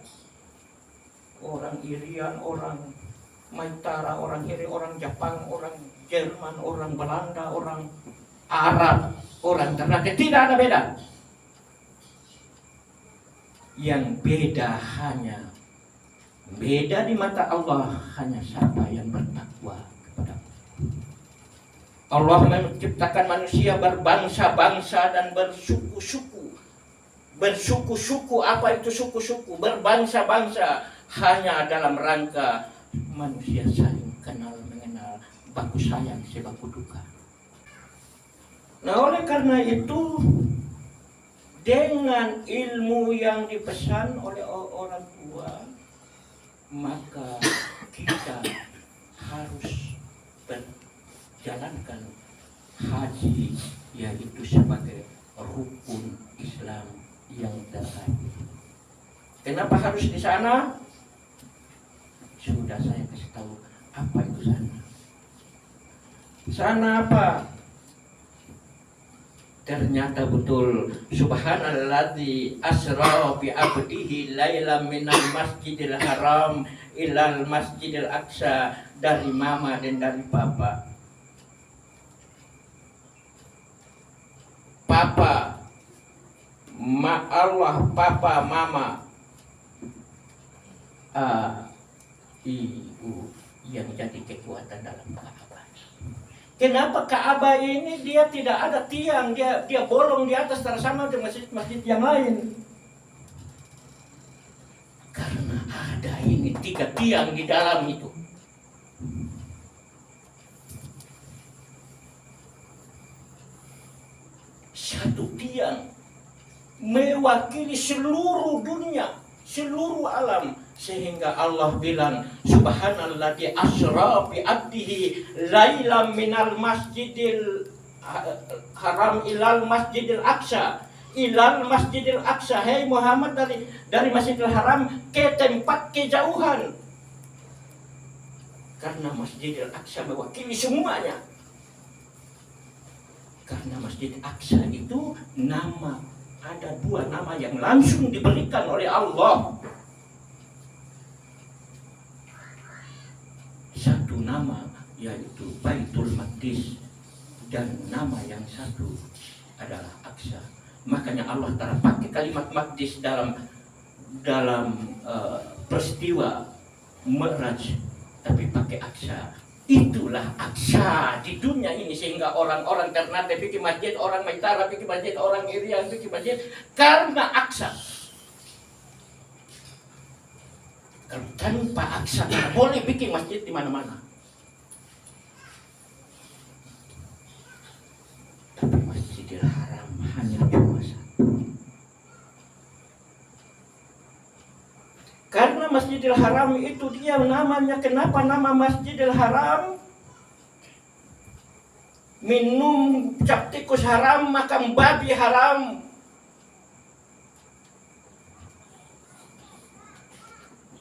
Orang Irian, orang Maitara, orang Iri, orang Jepang, orang Jerman, orang Belanda, orang Arab, orang Ternate, tidak ada beda. Yang beda hanya beda di mata Allah hanya siapa yang bertakwa kepada Allah. Menciptakan manusia berbangsa-bangsa dan bersuku-suku. Bersuku-suku, apa itu suku-suku? Berbangsa-bangsa hanya dalam rangka manusia saling kenal mengenal, baku sayang sebaku duka. Nah, oleh karena itu, dengan ilmu yang dipesan oleh orang tua, maka kita harus berjalankan haji, yaitu sebagai rukun Islam yang terakhir. Kenapa harus di sana? Sudah saya kasih tahu apa itu sana. Sana apa? Ternyata betul, subhanalladzi asra bi abdihi lailam minal masjidil haram ilal masjidil aqsa, dari mama dan dari papa. Papa, Allah, papa, mama, ibu yang jadi kekuatan dalam Ka'bah. Kenapa Ka'bah ini dia tidak ada tiang, dia bolong di atas sama dengan masjid-masjid yang lain? Karena ada ini 3 tiang di dalam itu. Satu tiang mewakili seluruh dunia, seluruh alam. Sehingga Allah bilang, subhanalladzi asra bi abdihi lailam minal masjidil haram ilal masjidil aqsa. Ilal masjidil aqsa, hei Muhammad, dari masjidil haram ke tempat kejauhan. Karena masjidil aqsa mewakili semuanya. Karena masjid aqsa itu nama, ada 2 nama yang langsung diberikan oleh Allah. Satu nama yaitu Baitul Maqdis, dan nama yang satu adalah Aqsa. Makanya Allah Ta'ala pakai kalimat Maqdis dalam peristiwa Mi'raj, tapi pakai Aqsa. Itulah Aqsa di dunia ini, sehingga orang-orang Ternate bikin masjid, orang Maitara bikin masjid, orang Irian bikin masjid karena Aqsa. Kalau tanpa Aqsa tidak boleh bikin masjid di mana-mana. Tapi Masjidil Haram hanya cuma 1. Karena Masjidil Haram itu dia namanya, kenapa nama Masjidil Haram? Minum cap tikus haram, makan babi haram.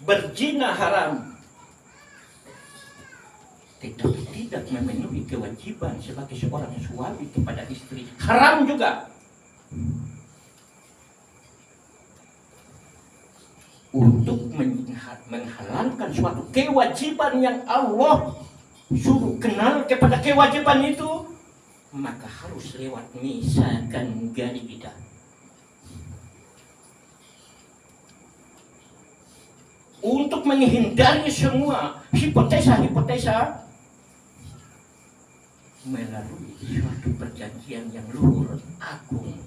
Berzina haram. Tetapi tidak memenuhi kewajiban sebagai seorang suami kepada istri, haram juga. Untuk menghalalkan suatu kewajiban yang Allah suruh kenal kepada kewajiban itu, maka harus lewat misakan galidah. Untuk menghindari semua hipotesa-hipotesa, melalui suatu perjanjian yang luhur agung,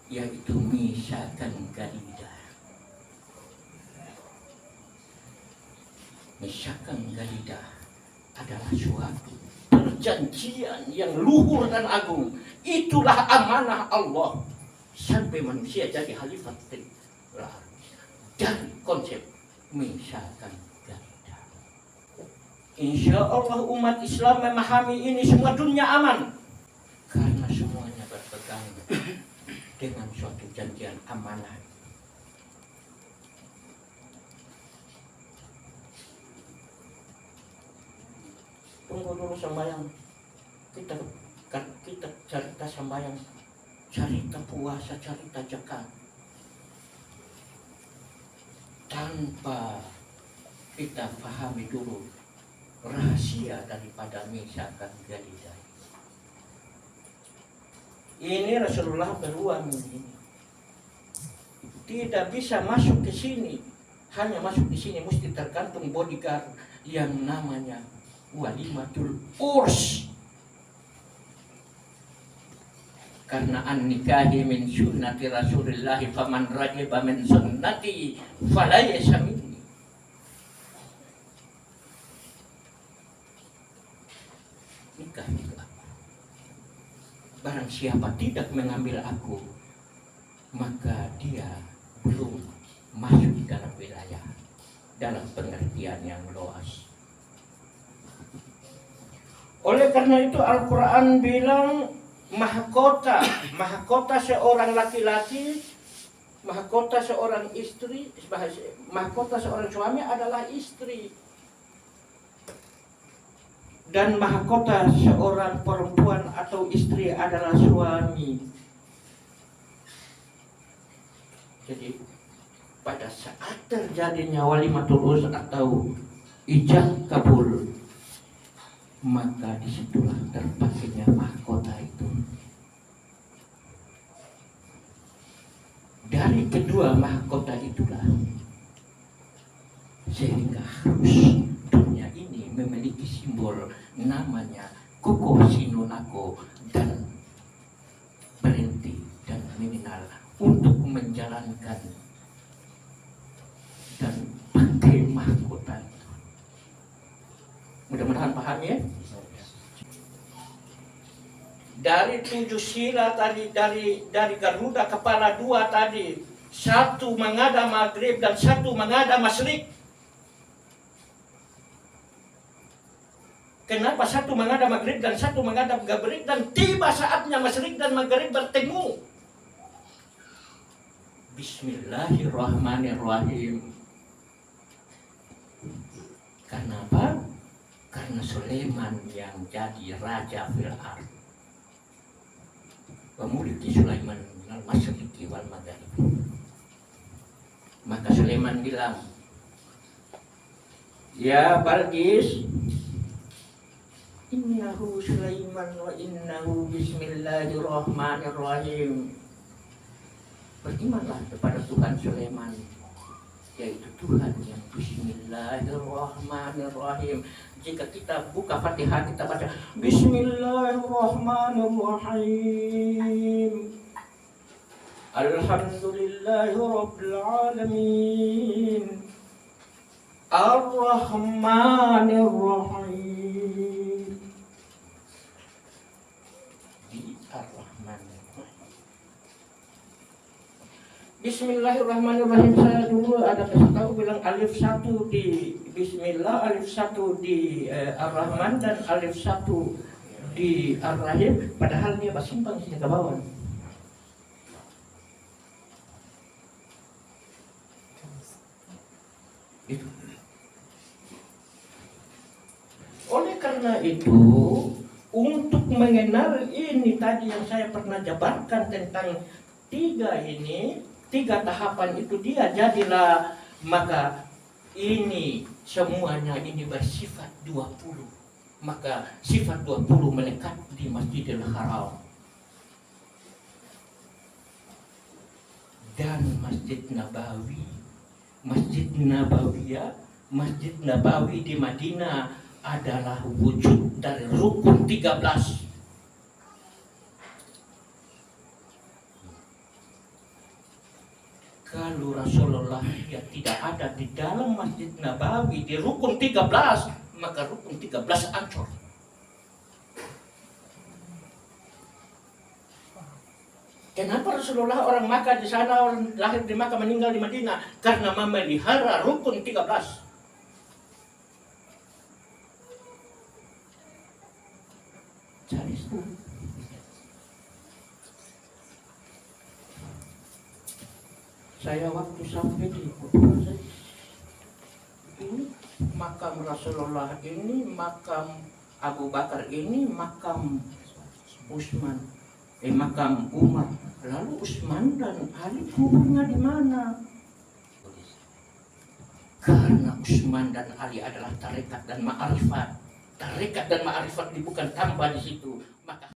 yaitu misakan galidah. Misakan galidah adalah suatu perjanjian yang luhur dan agung. Itulah amanah Allah sampai manusia jadi khalifah dari konsep misalkan ganda. Insya Allah umat Islam memahami ini, semua dunia aman karena semuanya berpegang dengan suatu janjian amanah. Tunggu dulu sembahyang. Kita cerita sembahyang, cerita puasa, cerita zakat. Tanpa kita pahami dulu rahasia daripada misakan galidah. Ini Rasulullah beruang ini. Tidak bisa masuk ke sini. Hanya masuk di sini mesti tergantung bodyguard yang namanya walimatul urs. Karena an-nikahi min sunnati Rasulillah faman ragiba min sunnati fala yasa minni. Nikah itu aku. Barang siapa tidak mengambil aku, maka dia belum masuk dalam wilayah, dalam pengertian yang luas. Oleh karena itu Al-Quran bilang mahkota seorang laki-laki, mahkota seorang istri, mahkota seorang suami adalah istri. Dan mahkota seorang perempuan atau istri adalah suami. Jadi pada saat terjadinya walimatul urs atau ijab kabul, maka disitulah terpakainya mahkota itu. Dari kedua mahkota itulah sehingga harus dunia ini memiliki simbol namanya kokoh sinunako dan berhenti dan minimal untuk menjalankan dan pakai mahkota itu. Mudah-mudahan paham ya. Dari 7 sila tadi, dari Garuda kepala 2 tadi, 1 menghadap maghrib dan 1 menghadap masyrik. Kenapa 1 menghadap maghrib dan 1 menghadap maghrib, dan tiba saatnya masyrik dan maghrib bertemu? Bismillahirrahmanirrahim. Kenapa? Karena Sulaiman yang jadi raja fil ardh. Pemuliki Sulaiman al-Masyriqi wal Maghrib. Maka Sulaiman bilang, ya Balqis, innahu Sulaiman wa innahu bismillahirrahmanirrahim. Berimanlah kepada Tuhan Sulaiman, yaitu Tuhan yang bismillahirrahmanirrahim. Jika kita buka Fatihah, kita baca bismillahirrahmanirrahim, alhamdulillahirabbil alamin, ar-rahmanirrahim. Di ar-rahmanirrahim. Bismillahirrahmanirrahim. Saya dulu ada kasih tahu bilang alif 1 di Bismillah, alif 1 di Ar-Rahman dan alif 1 di Ar-Rahim, padahal dia bersimpang sini ke bawah. Itu. Oleh karena itu, untuk mengenal ini tadi yang saya pernah jabarkan tentang 3 tahapan itu, dia jadilah, maka ini semuanya ini bersifat 20. Maka sifat 20 melekat di Masjidil Haram dan Masjid Nabawi, Masjid Nabawiyah, Masjid Nabawi di Madinah adalah wujud dari rukun 13. Kalau Rasulullah ya tidak ada di dalam Masjid Nabawi di rukun 13, maka rukun 13 hancur. Kenapa Rasulullah orang Makkah di sana, orang lahir di Makkah meninggal di Madinah? Karena memelihara rukun 13. Cari itu. Saya waktu sampai di Kudus, ini makam Rasulullah, ini makam Abu Bakar ini makam Utsman, makam Umar. Lalu Utsman dan Ali kuburnya di mana? Karena Utsman dan Ali adalah tarekat dan ma'rifat. Tarekat dan ma'rifat bukan tambah di situ. Maka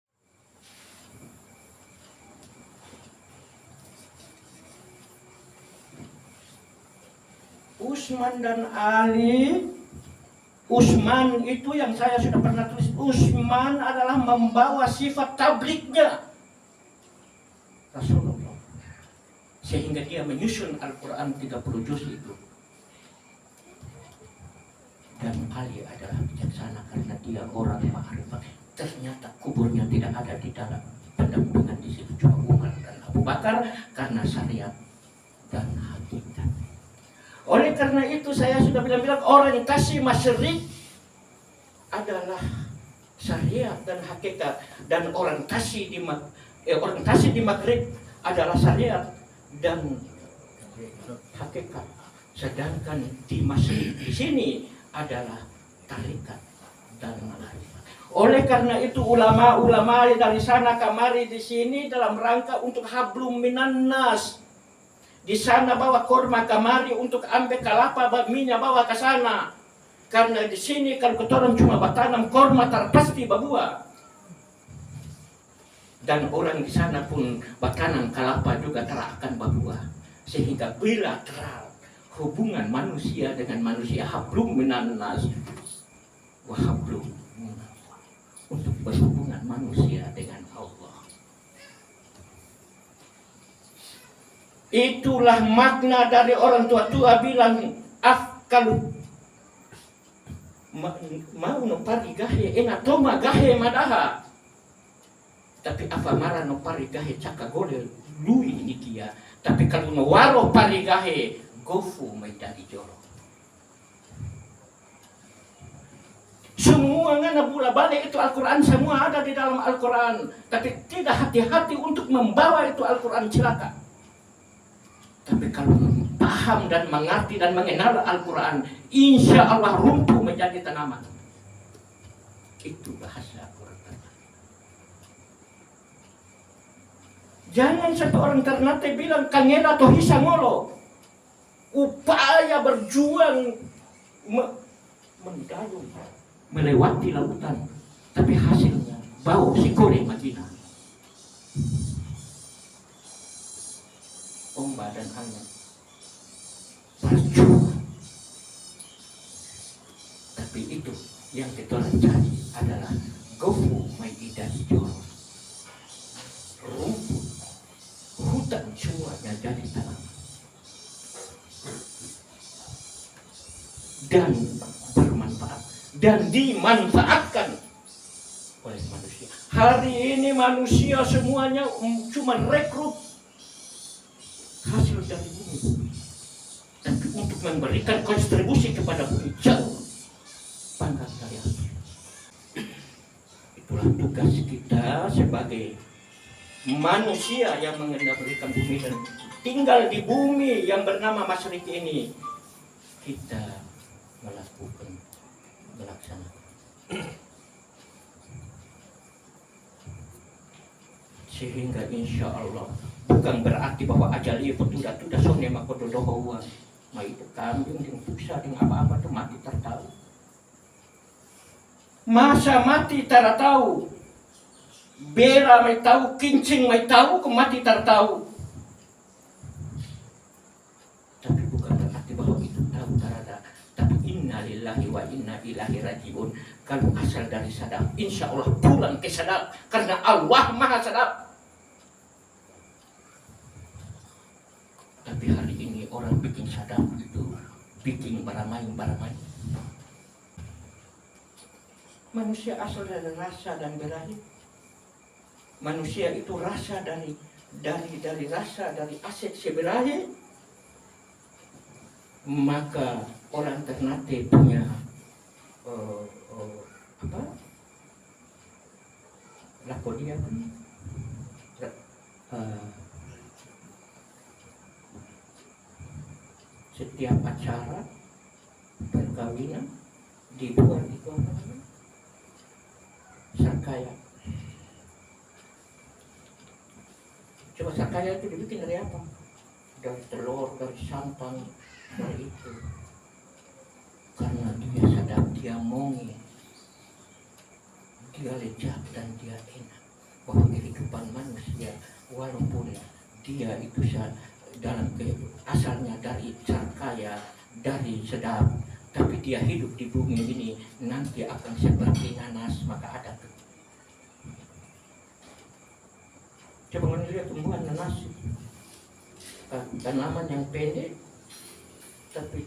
Utsman dan Ali, Utsman itu yang saya sudah pernah tulis, Utsman adalah membawa sifat tablignya Rasulullah, sehingga dia menyusun Al-Quran 30 juz itu. Dan Ali adalah bijaksana karena dia orang ma'rifat. Ternyata kuburnya tidak ada di dalam pendampingan di situ, cuma Umar dan Abu Bakar karena syariat dan hakikat. Oleh karena itu saya sudah bilang orientasi masyrik adalah syariat dan hakikat, dan orientasi di Maghrib adalah syariat dan hakikat. Sedangkan di masyrik di sini adalah tarikat dan ma'rifat. Oleh karena itu ulama-ulama dari sana kemari di sini dalam rangka untuk hablum minan nas. Di sana bawa korma kamari untuk ambil kelapa, minyak bawa ke sana. Karena di sini kalau kotoran cuma bertanam korma pasti berbuah. Dan orang di sana pun bertanam kelapa juga akan berbuah. Sehingga bilateral hubungan manusia dengan manusia, hablum minan nas wa hablum minallah, untuk berhubungan manusia dengan Allah. Itulah makna dari orang tua-tua bilang kalau mau nopari gahe enak toma gahe madaha, tapi apa marah nopari gahe caka golel lui nikia, tapi kalau nawaro pari gahe gofu meidadi joro. Semua ngana bola balik itu Al-Quran, semua ada di dalam Al-Quran, tapi tidak hati-hati untuk membawa itu Al-Quran celaka. Tapi kalau paham dan mengerti dan mengenal Al-Quran, insya Allah runtuh menjadi tanaman. Itu bahasa Al-Quran. Jangan satu orang Ternate bilang kangena atau hisangolo. Upaya berjuang mendayung, melewati lautan, tapi hasilnya bau sikore Madinah. Ombak dan angin berjuang. Tapi itu yang kita cari adalah gofu maidan joro, rumput, hutan semuanya jadi tanaman dan bermanfaat dan dimanfaatkan oleh manusia. Hari ini manusia semuanya cuma rekrut hasil dari bumi, tapi untuk memberikan kontribusi kepada bumi jauh pangkat dari api. Itulah tugas kita sebagai manusia yang mengendalikan bumi dan tinggal di bumi yang bernama masyrik ini. Kita melaksanakan sehingga insya Allah bukan berarti bahwa ajali itu tidak sone makododohawa mai itu kambing dengan busa dengan apa-apa itu mati tertahu. Masa mati tak tahu, bera mai tahu, kincing mai tahu, kemati tertahu. Tapi bukan berarti bahwa itu tahu terada. Tapi innalillahi wa inna ilaihi rajiun. Kalau asal dari sadap, insya Allah pulang ke sadap, karena Allah maha sadap. Tapi hari ini orang bikin sadap itu, bikin baramai. Manusia asal dari rasa dan berahi. Manusia itu rasa dari rasa, dari aset seberahi. Maka orang Ternate punya lakodia setiap acara perkawinan dibuat itu sarkaya. Coba sarkaya itu dibikin dari apa? Dari telur, dari santan, dari itu. Karena dia sedap, dia mongi, dia lezat dan dia enak. Bahwa kehidupan manusia walaupun dia itu dalam asalnya dari sarkaya, dari sedap, tapi dia hidup di bumi ini nanti akan seperti nanas, maka ada tuh. Coba melihat tumbuhan nanas, tanaman yang pendek, tapi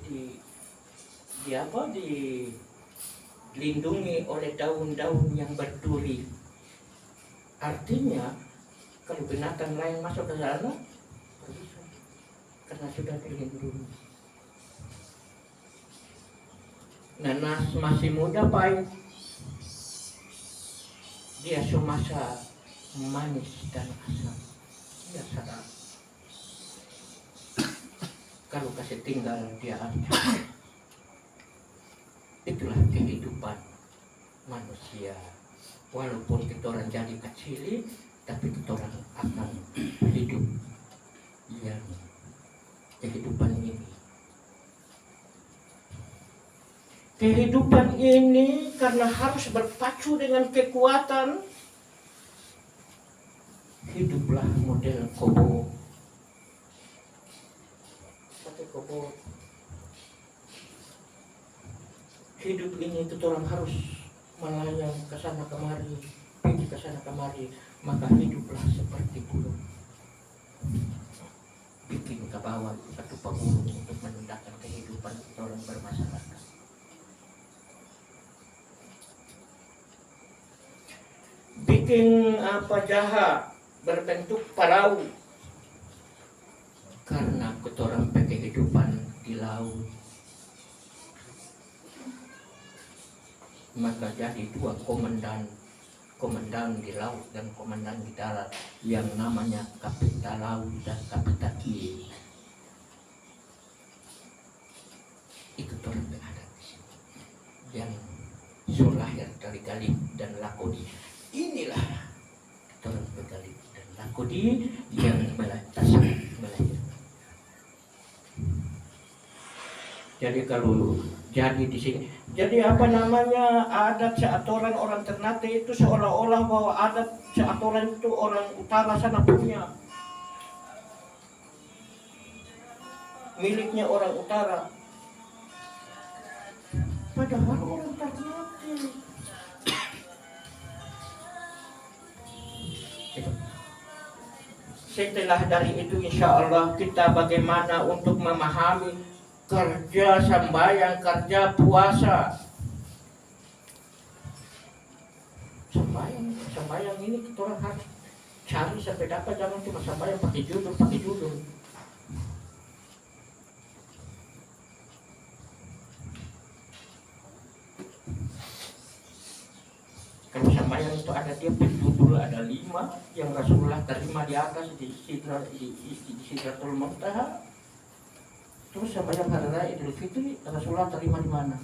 dilindungi oleh daun-daun yang berduri. Artinya kalau binatang lain masuk ke sana, bisa, karena sudah dilindungi. Nanas masih muda pahit, dia semasa manis dan asam, dia sadar. Kalau kasih tinggal dia hancur. Itulah kehidupan manusia. Walaupun kita orang jadi kecil, tapi kita orang akan hidup yang kehidupan ini. Kehidupan ini karena harus berpacu dengan kekuatan, hiduplah model kobo. Pakai kobo. Hidup ini kita orang harus melayang ke sana kemari, pergi ke sana kemari, maka hiduplah seperti burung. Bikin ke bawah satu panggung untuk menundukkan kehidupan kita orang bermasyarakat. Bikin apa jahat berbentuk perahu, karena kita orang pakai kehidupan di laut. Maka jadi dua komandan di laut dan komandan di darat, yang namanya Kapita Laut dan Kapita Kie. Itu orang berada di sini, yang lahir dari Galib dan Lakodi. Inilah orang bergalib dan Lakodi yang melahirkan. Jadi kalau jadi di sini, jadi apa namanya, adat seatoran orang Ternate itu seolah-olah bahwa adat seatoran itu orang utara sana punya, miliknya orang utara. Padahal orang Ternate. Setelah dari itu insya Allah kita bagaimana untuk memahami kerja sembahyang, kerja puasa. Sembahyang ini kita orang harus cari sampai dapat, jangan cuma sembahyang pakai judul. Kalau sembahyang itu ada dia judul, ada 5 yang Rasulullah terima di atas di Sidratul Muntaha. Terus sembahyang hari raya Idul Fitri Rasulullah terima di mana?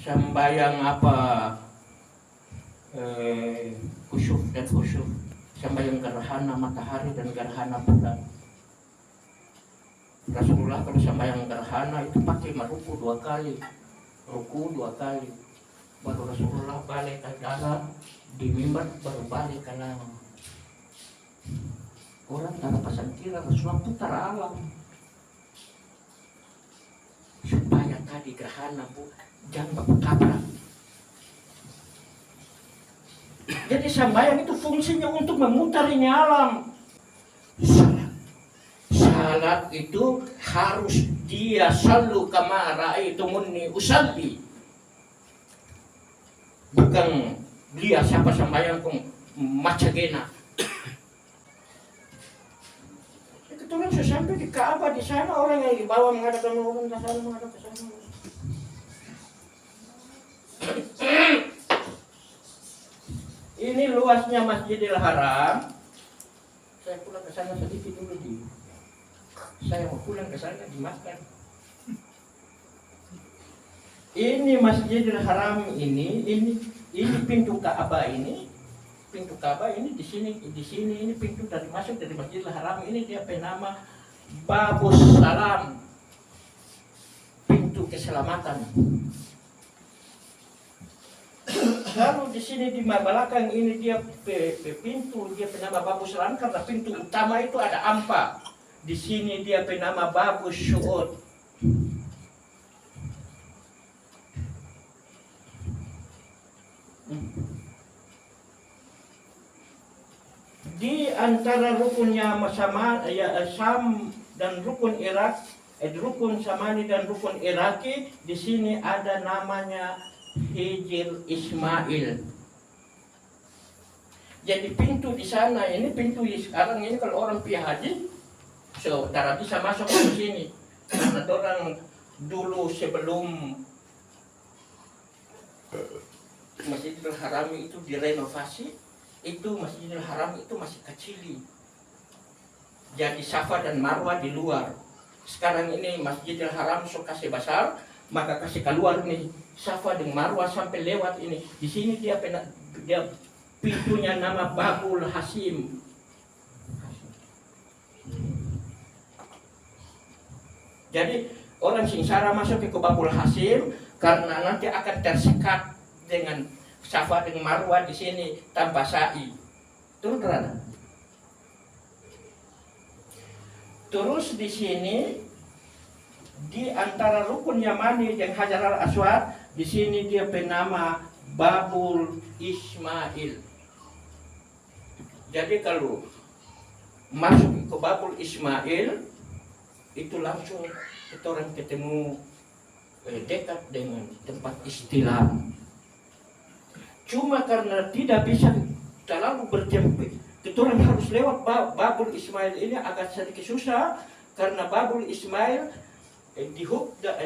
Sembahyang apa? Kusuf dan khusuf. Sembahyang gerhana matahari dan gerhana bulan. Rasulullah kalau sembahyang gerhana itu pakai ruku 2 kali. Baru Rasulullah balik ke dalam di mimbar, baru balik ke dalam. Orang tanpa pasang kira Rasulullah putar alam supaya tadi gerhana jangan kabrak. Jadi sembahyang itu fungsinya untuk memutar ini alam. Salat itu harus dia sallu kama ra'aitumuni usalli. Bukan dia siapa sembahyang kong macagena. Kebetulan saya sampai di Ka'bah, di sana orang yang dibawa mengadakan orang ke sana, menghadap ke sana. Ini luasnya Masjidil Haram. Saya pulang ke sana sedikit dulu saya mau pulang ke sana dimakan. Ini Masjidil Haram ini pintu Ka'bah ini. Pintu Ka'bah ini di sini ini pintu dari masuk dari Masjidil Haram ini dia bernama Babus Salam. Pintu keselamatan. Lalu di sini di belakang ini dia pintu dia bernama Babus Salam karena pintu utama itu ada ampa. Di sini dia bernama Babus Syu'ud. Di antara rukunnya Syam dan rukun Irak, rukun Samani dan rukun Iraki, di sini ada namanya Hijr Ismail. Jadi pintu di sana ini pintu sekarang ini kalau orang pergi haji, saudara bisa masuk ke sini. Karena orang dulu sebelum Masjidil Haram itu direnovasi, itu Masjidil Haram itu masih kecil. Jadi Safa dan Marwah di luar. Sekarang ini Masjidil Haram kasih besar, maka kasih keluar nih Safa dan Marwah sampai lewat ini. Di sini dia pintunya nama Babul Hasim. Jadi orang Singsara masuk ke Babul Hasim karena nanti akan tersekat dengan Safa dan Marwah di sini tanpa sa'i. Turun kerana. Terus di sini di antara rukun Yamani dan Hajar al-Aswad, di sini dia bernama Babul Ismail. Jadi kalau masuk ke Babul Ismail itu langsung kita orang ketemu dekat dengan tempat istilam. Cuma karena tidak bisa terlalu berjemput, kita orang harus lewat Babul Ismail ini agak sedikit susah karena Babul Ismail di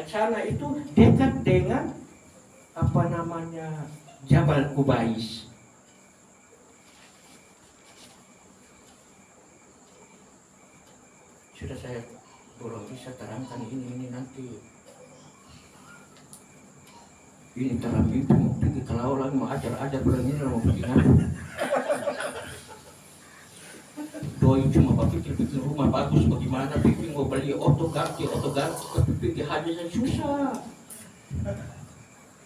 sana itu dekat dengan apa namanya Jabal Kubais. Sudah saya belum bisa terangkan ini nanti. Ini terang itu mau pergi ke lautan mau ajar orang ini mau pergi ngaji. Doi cuma pikir rumah bagus bagaimana, pikir mau beli oto ganti tapi pikir haji yang susah.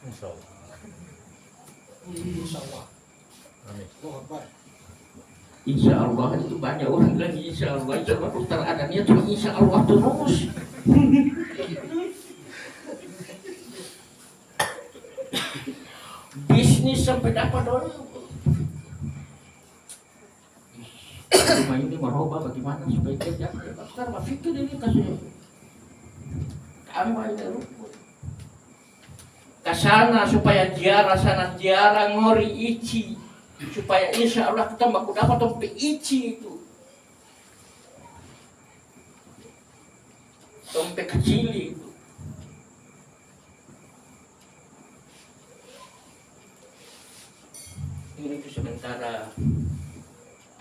Insyaallah. Amin. Insyaallah itu banyak orang bilang insyaallah terus ada niat cuma insyaallah terus. Bisnis sampai dapat orang. Rumah ini merubah bagaimana supaya kerja. Sekarang fikir ini kasih tambah ini rukun. Kesana supaya ziarah sana ziarah ngori ici supaya insya Allah kita mau dapat sampai ici itu. Sampai kecil itu. Ini itu sementara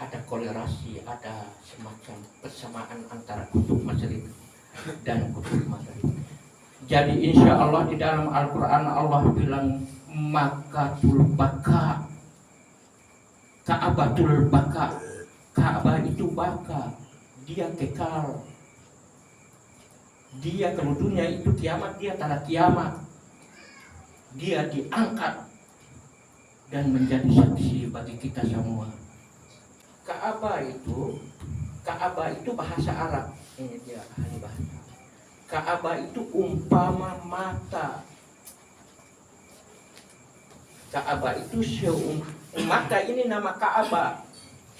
ada kolerasi, ada semacam persamaan antara kutub Masyriq dan kutub Maghrib. Jadi insya Allah di dalam Al-Quran Allah bilang Makatul Baka, Ka'batul Baka. Ka'bah itu baka, dia kekal. Dia kalau dunia itu kiamat, dia tanda kiamat. Dia diangkat dan menjadi saksi bagi kita semua. Ka'bah itu bahasa Arab. Ini dia ahli bahasa. Ka'bah itu umpama mata. Ka'bah itu mata ini nama Ka'bah.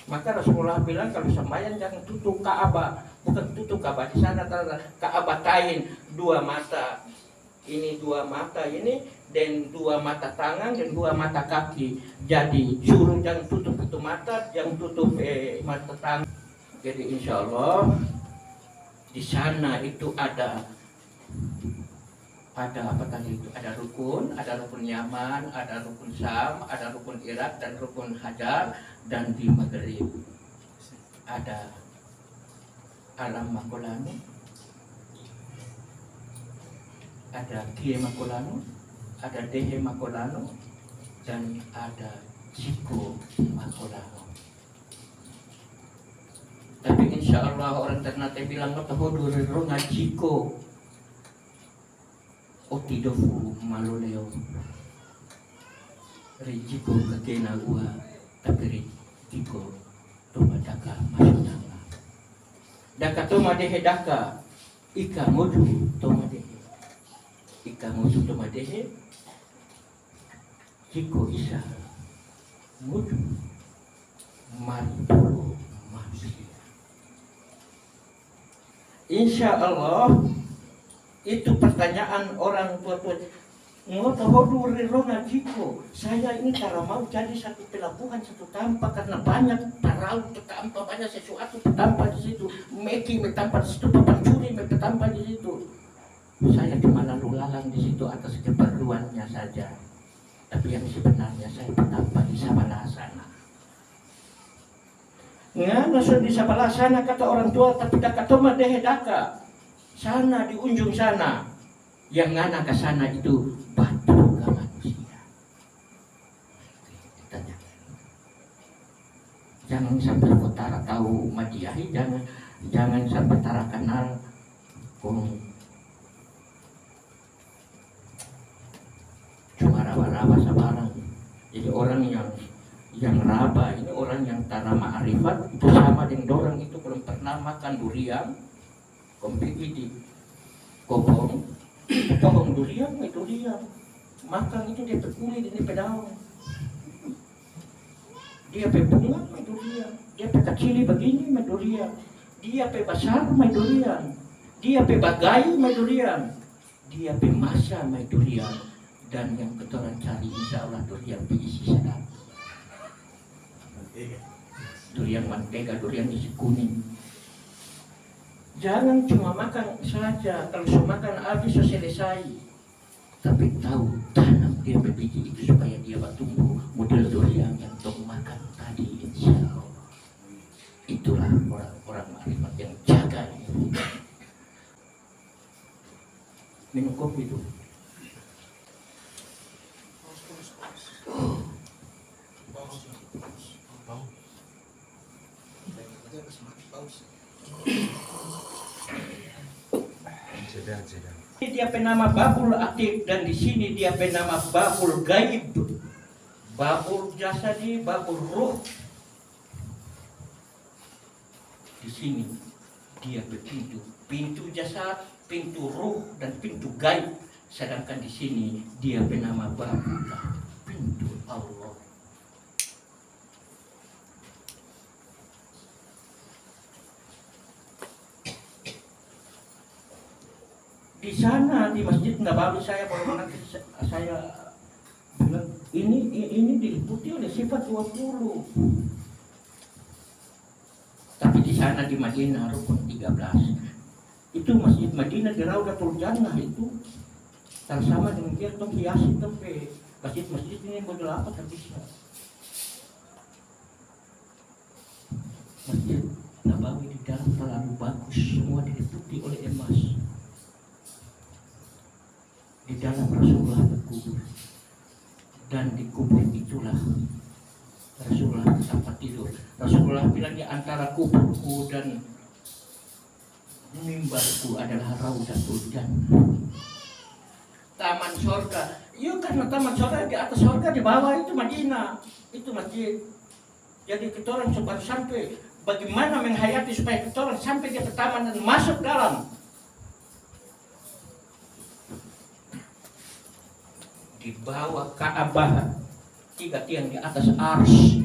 Maka Rasulullah bilang kalau sembahyang jangan tutup Ka'bah, bukan tutup Ka'bah di sana Ka'bah kain dua mata. Ini dua mata ini dan dua mata tangan dan dua mata kaki. Jadi suruh jangan tutup itu mata, jangan tutup mata tangan. Jadi insya Allah di sana itu ada apa tadi itu? Ada rukun Yaman, ada rukun Syam, ada rukun Irak dan rukun Hajar, dan di Maghrib ada Alam Makolano, ada Kie Makolano, ada Dehe Makolano dan ada Jiko Makolano. Tapi insya Allah orang Ternate bilang matahoduriro nga Jiko Otidofu Maloleo Rijiko kakena gua tapi Rijiko Tomadaka Masudanga Daka Tomadehe Daka Ika Modu Tomadehe Ika Modu Tomadehe Jiko Isa Modu Maripolo Manusia. Insya Allah itu pertanyaan orang tua-tua. Ngotohoduriro nga Jiko, saya ini kalau mau jadi satu pelabuhan, satu tanpa karena banyak parau petampa, banyak sesuatu petampa di situ, meki petampa di situ, papancuri petampa di situ. Saya cuma lalu lalang di situ atas keperluannya saja. Tapi yang sebenarnya saya petampa di sebelah sana. Ngana di sebelah sana kata orang tua, tapi daka toma dehe daka sana di ujung sana. Yang ngana ke sana itu batu ke manusia. Ditanya. Jangan sampai kotara tahu Madiahi, jangan sampai tara kenal kong cuma raba-raba sabarang. Jadi orang yang raba ini orang yang tara ma'arifat itu sama dengan dorang itu belum pernah makan durian, kompiki di kobong. Pohon durian, makan itu dia berkulit, ini pedaun. Dia bunga, durian. Dia kecil begini, durian. Dia besar, durian. Dia bagai, durian. Dia masa, durian. Dan yang ketoran cari insya Allah durian diisi sedap. Durian mantega, durian isi kuning. Jangan cuma makan saja, kalau cuma makan habis selesai. Tapi tahu tanam dia berbiji itu supaya dia bertumbuh model durian yang untuk makan tadi insya Allah. Itulah orang-orang makrifat yang jaga ini. Minum kopi dulu. Dia bernama Babul Atik dan di sini dia bernama Babul Gaib, Babul Jasadi, Babul Ruh. Di sini dia berpintu, pintu jasad, pintu ruh dan pintu gaib. Sedangkan di sini dia bernama Babul, pintu Allah. Di sana di Masjid Nabawi saya bilang ini diliputi oleh sifat 20. Tapi di sana di Madinah rukun 13. Itu Masjid Madinah di Raudatul Jannah itu sama dengan dia tuh hiasi tempe. Masjid ini model apa tak bisa. Masjid Nabawi di dalam terlalu bagus, semua diliputi oleh emas. Di dalam Rasulullah berkubur dan di kubur itulah Rasulullah tempat tidur. Rasulullah bilang di antara kuburku dan mimbarku adalah Raudatul Jannah, taman surga. Iya karena taman surga di atas surga, di bawah itu Madinah, itu masjid. Jadi kita orang baru sampai bagaimana menghayati supaya kita orang sampai di taman dan masuk dalam. Di bawah Ka'bah 3 tiang di atas ars,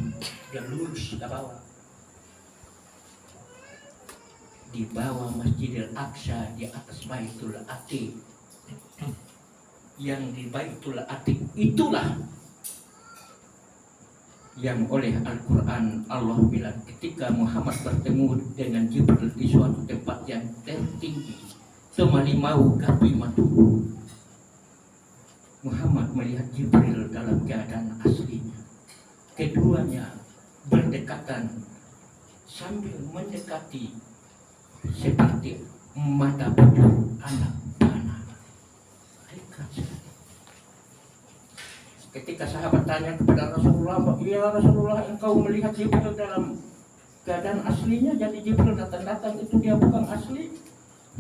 dia lurus ke bawah. Di bawah Masjidil Aqsa, di atas Baitul Atiq. Yang di Baitul Atiq itulah yang oleh Al-Quran Allah bilang ketika Muhammad bertemu dengan Jibril di suatu tempat yang tertinggi, Tumalimau Kapimatu. Muhammad melihat Jibril dalam keadaan aslinya. Keduanya berdekatan sambil mendekati seperti mata bodoh anak panah. Dekat sekali. Ketika sahabat tanya kepada Rasulullah, ya Rasulullah, engkau melihat Jibril dalam keadaan aslinya, jadi Jibril datang-datang itu dia bukan asli.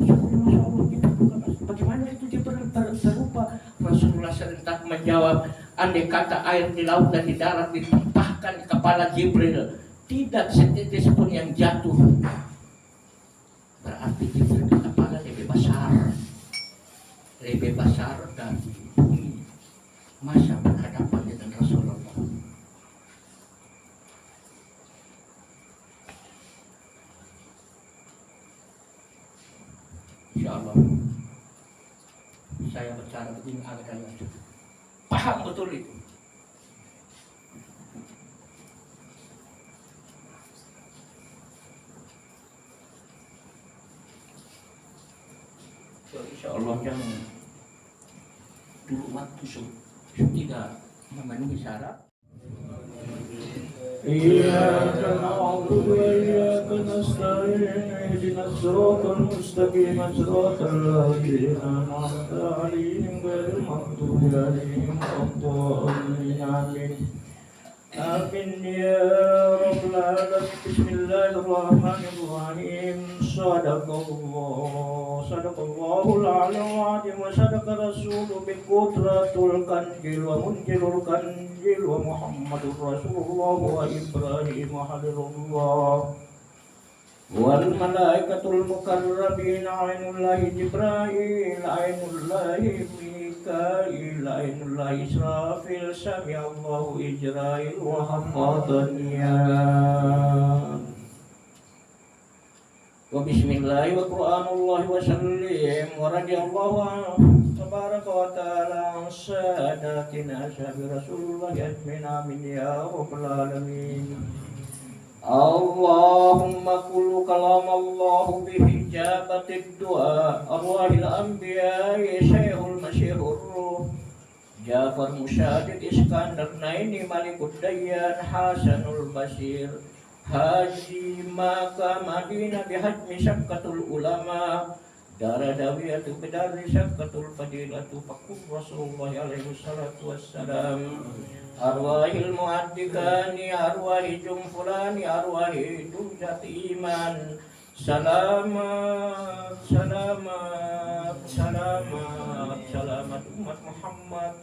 Masya Allah, Jibril bukan asli. Bagaimana itu Jibril serupa? Rasulullah serentak menjawab, andai kata air di laut dan di darat ditumpahkan di kepala Jibril, tidak setetes pun yang jatuh. Berarti Jibril di kepala lebih besar dari bumi. Masa berhadapan dengan Rasulullah? Insya Allah saya bicara begini agak paham betul itu. Insya Allah yang dulu waktu tidak memenuhi syarat. إياك نعبد وإياك نستعين اهدنا الصراط المستقيم صراط الذين أنعمت عليهم غير المغضوب عليهم ولا الضالين آمين آمين يا رب العالمين بسم الله الرحمن الرحيم صدق الله العلي العظيم وصدق رسول بقدرة الكنجل ومنجل الكنجل ومحمد رسول الله وإبراهيم حليل الله والملائكة المقربين عين الله جبرائيل عين الله ميكائيل عين الله إسرافيل سمع الله إجرائيل وحفظنيا وبسم الله وقرآن الله وسلم ورضي الله عنه تبارك وتعالى عن ساداتنا أصحاب رسول الله أجمعين آمين يا رب العالمين اللهم كل كلام الله به إجابة الدعاء أرواح الأنبياء شيخ المشيخ الروح جعفر مشادد إسكندر نيني ملك الديان حسن البشير Haji Makkah Madinah bihajmi syakkatul ulama daradawiyatu bidari syakkatul fadilatu fakur Rasulullah alaihi salatu wassalam arwahil muaddikani arwahi jumfulani arwahi dujat iman selamat umat Muhammad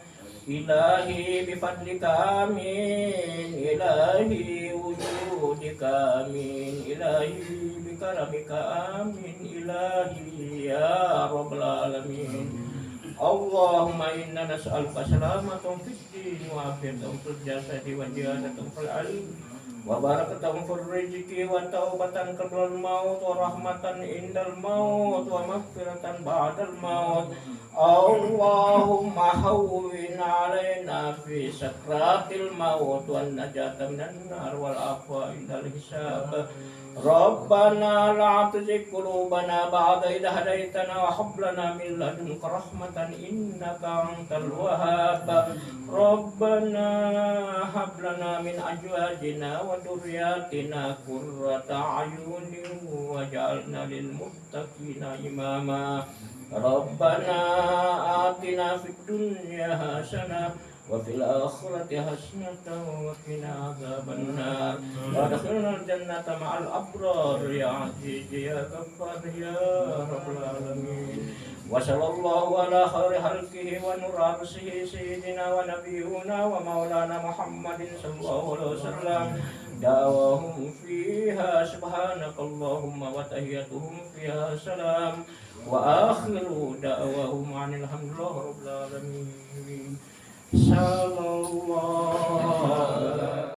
ilahi bifadlika amin ilahi wujudika amin ilahi bikaramika amin ilahi ya rabbal alamin Allahumma inna nas'aluka salamatan fid din wa afiyatan fil jasadi wa ziyadatan fil ilm wa barakatan fil rizqi wa taubatan qabla al maut wa rahmatan indal maut wa maghfiratan ba'dal maut Allahumma hawwin alaina fi sakratil maut wan najata minan nar wal afwa indal hisab Rabbana la tuzigh qulubana ba'da idh hadaytana wa hab lana min ladunka rahmatan innaka antal wahhab Rabbana hab lana min azwajina wa dhurriyyatina qurrata a'yunin waj'alna lil muttaqina imama Rabbana atina fid dunya hasanah wa fil akhirati hasanatan wa qina adzabannar wa adkhilna al-jannata ma'al abrar ya aziz ya ghaffar ya rabbal alamin wa sallallahu ala khairi khalqihi wa nur arsihi sayyidina wa nabiyyuna wa maulana Muhammadin sallallahu alaihi wasallam da'wahum fiha subhanakallahumma wa tahiyyatuhum fiha salam wa akhiru da'wahum alhamdulillahi rabbil alamin sallallahu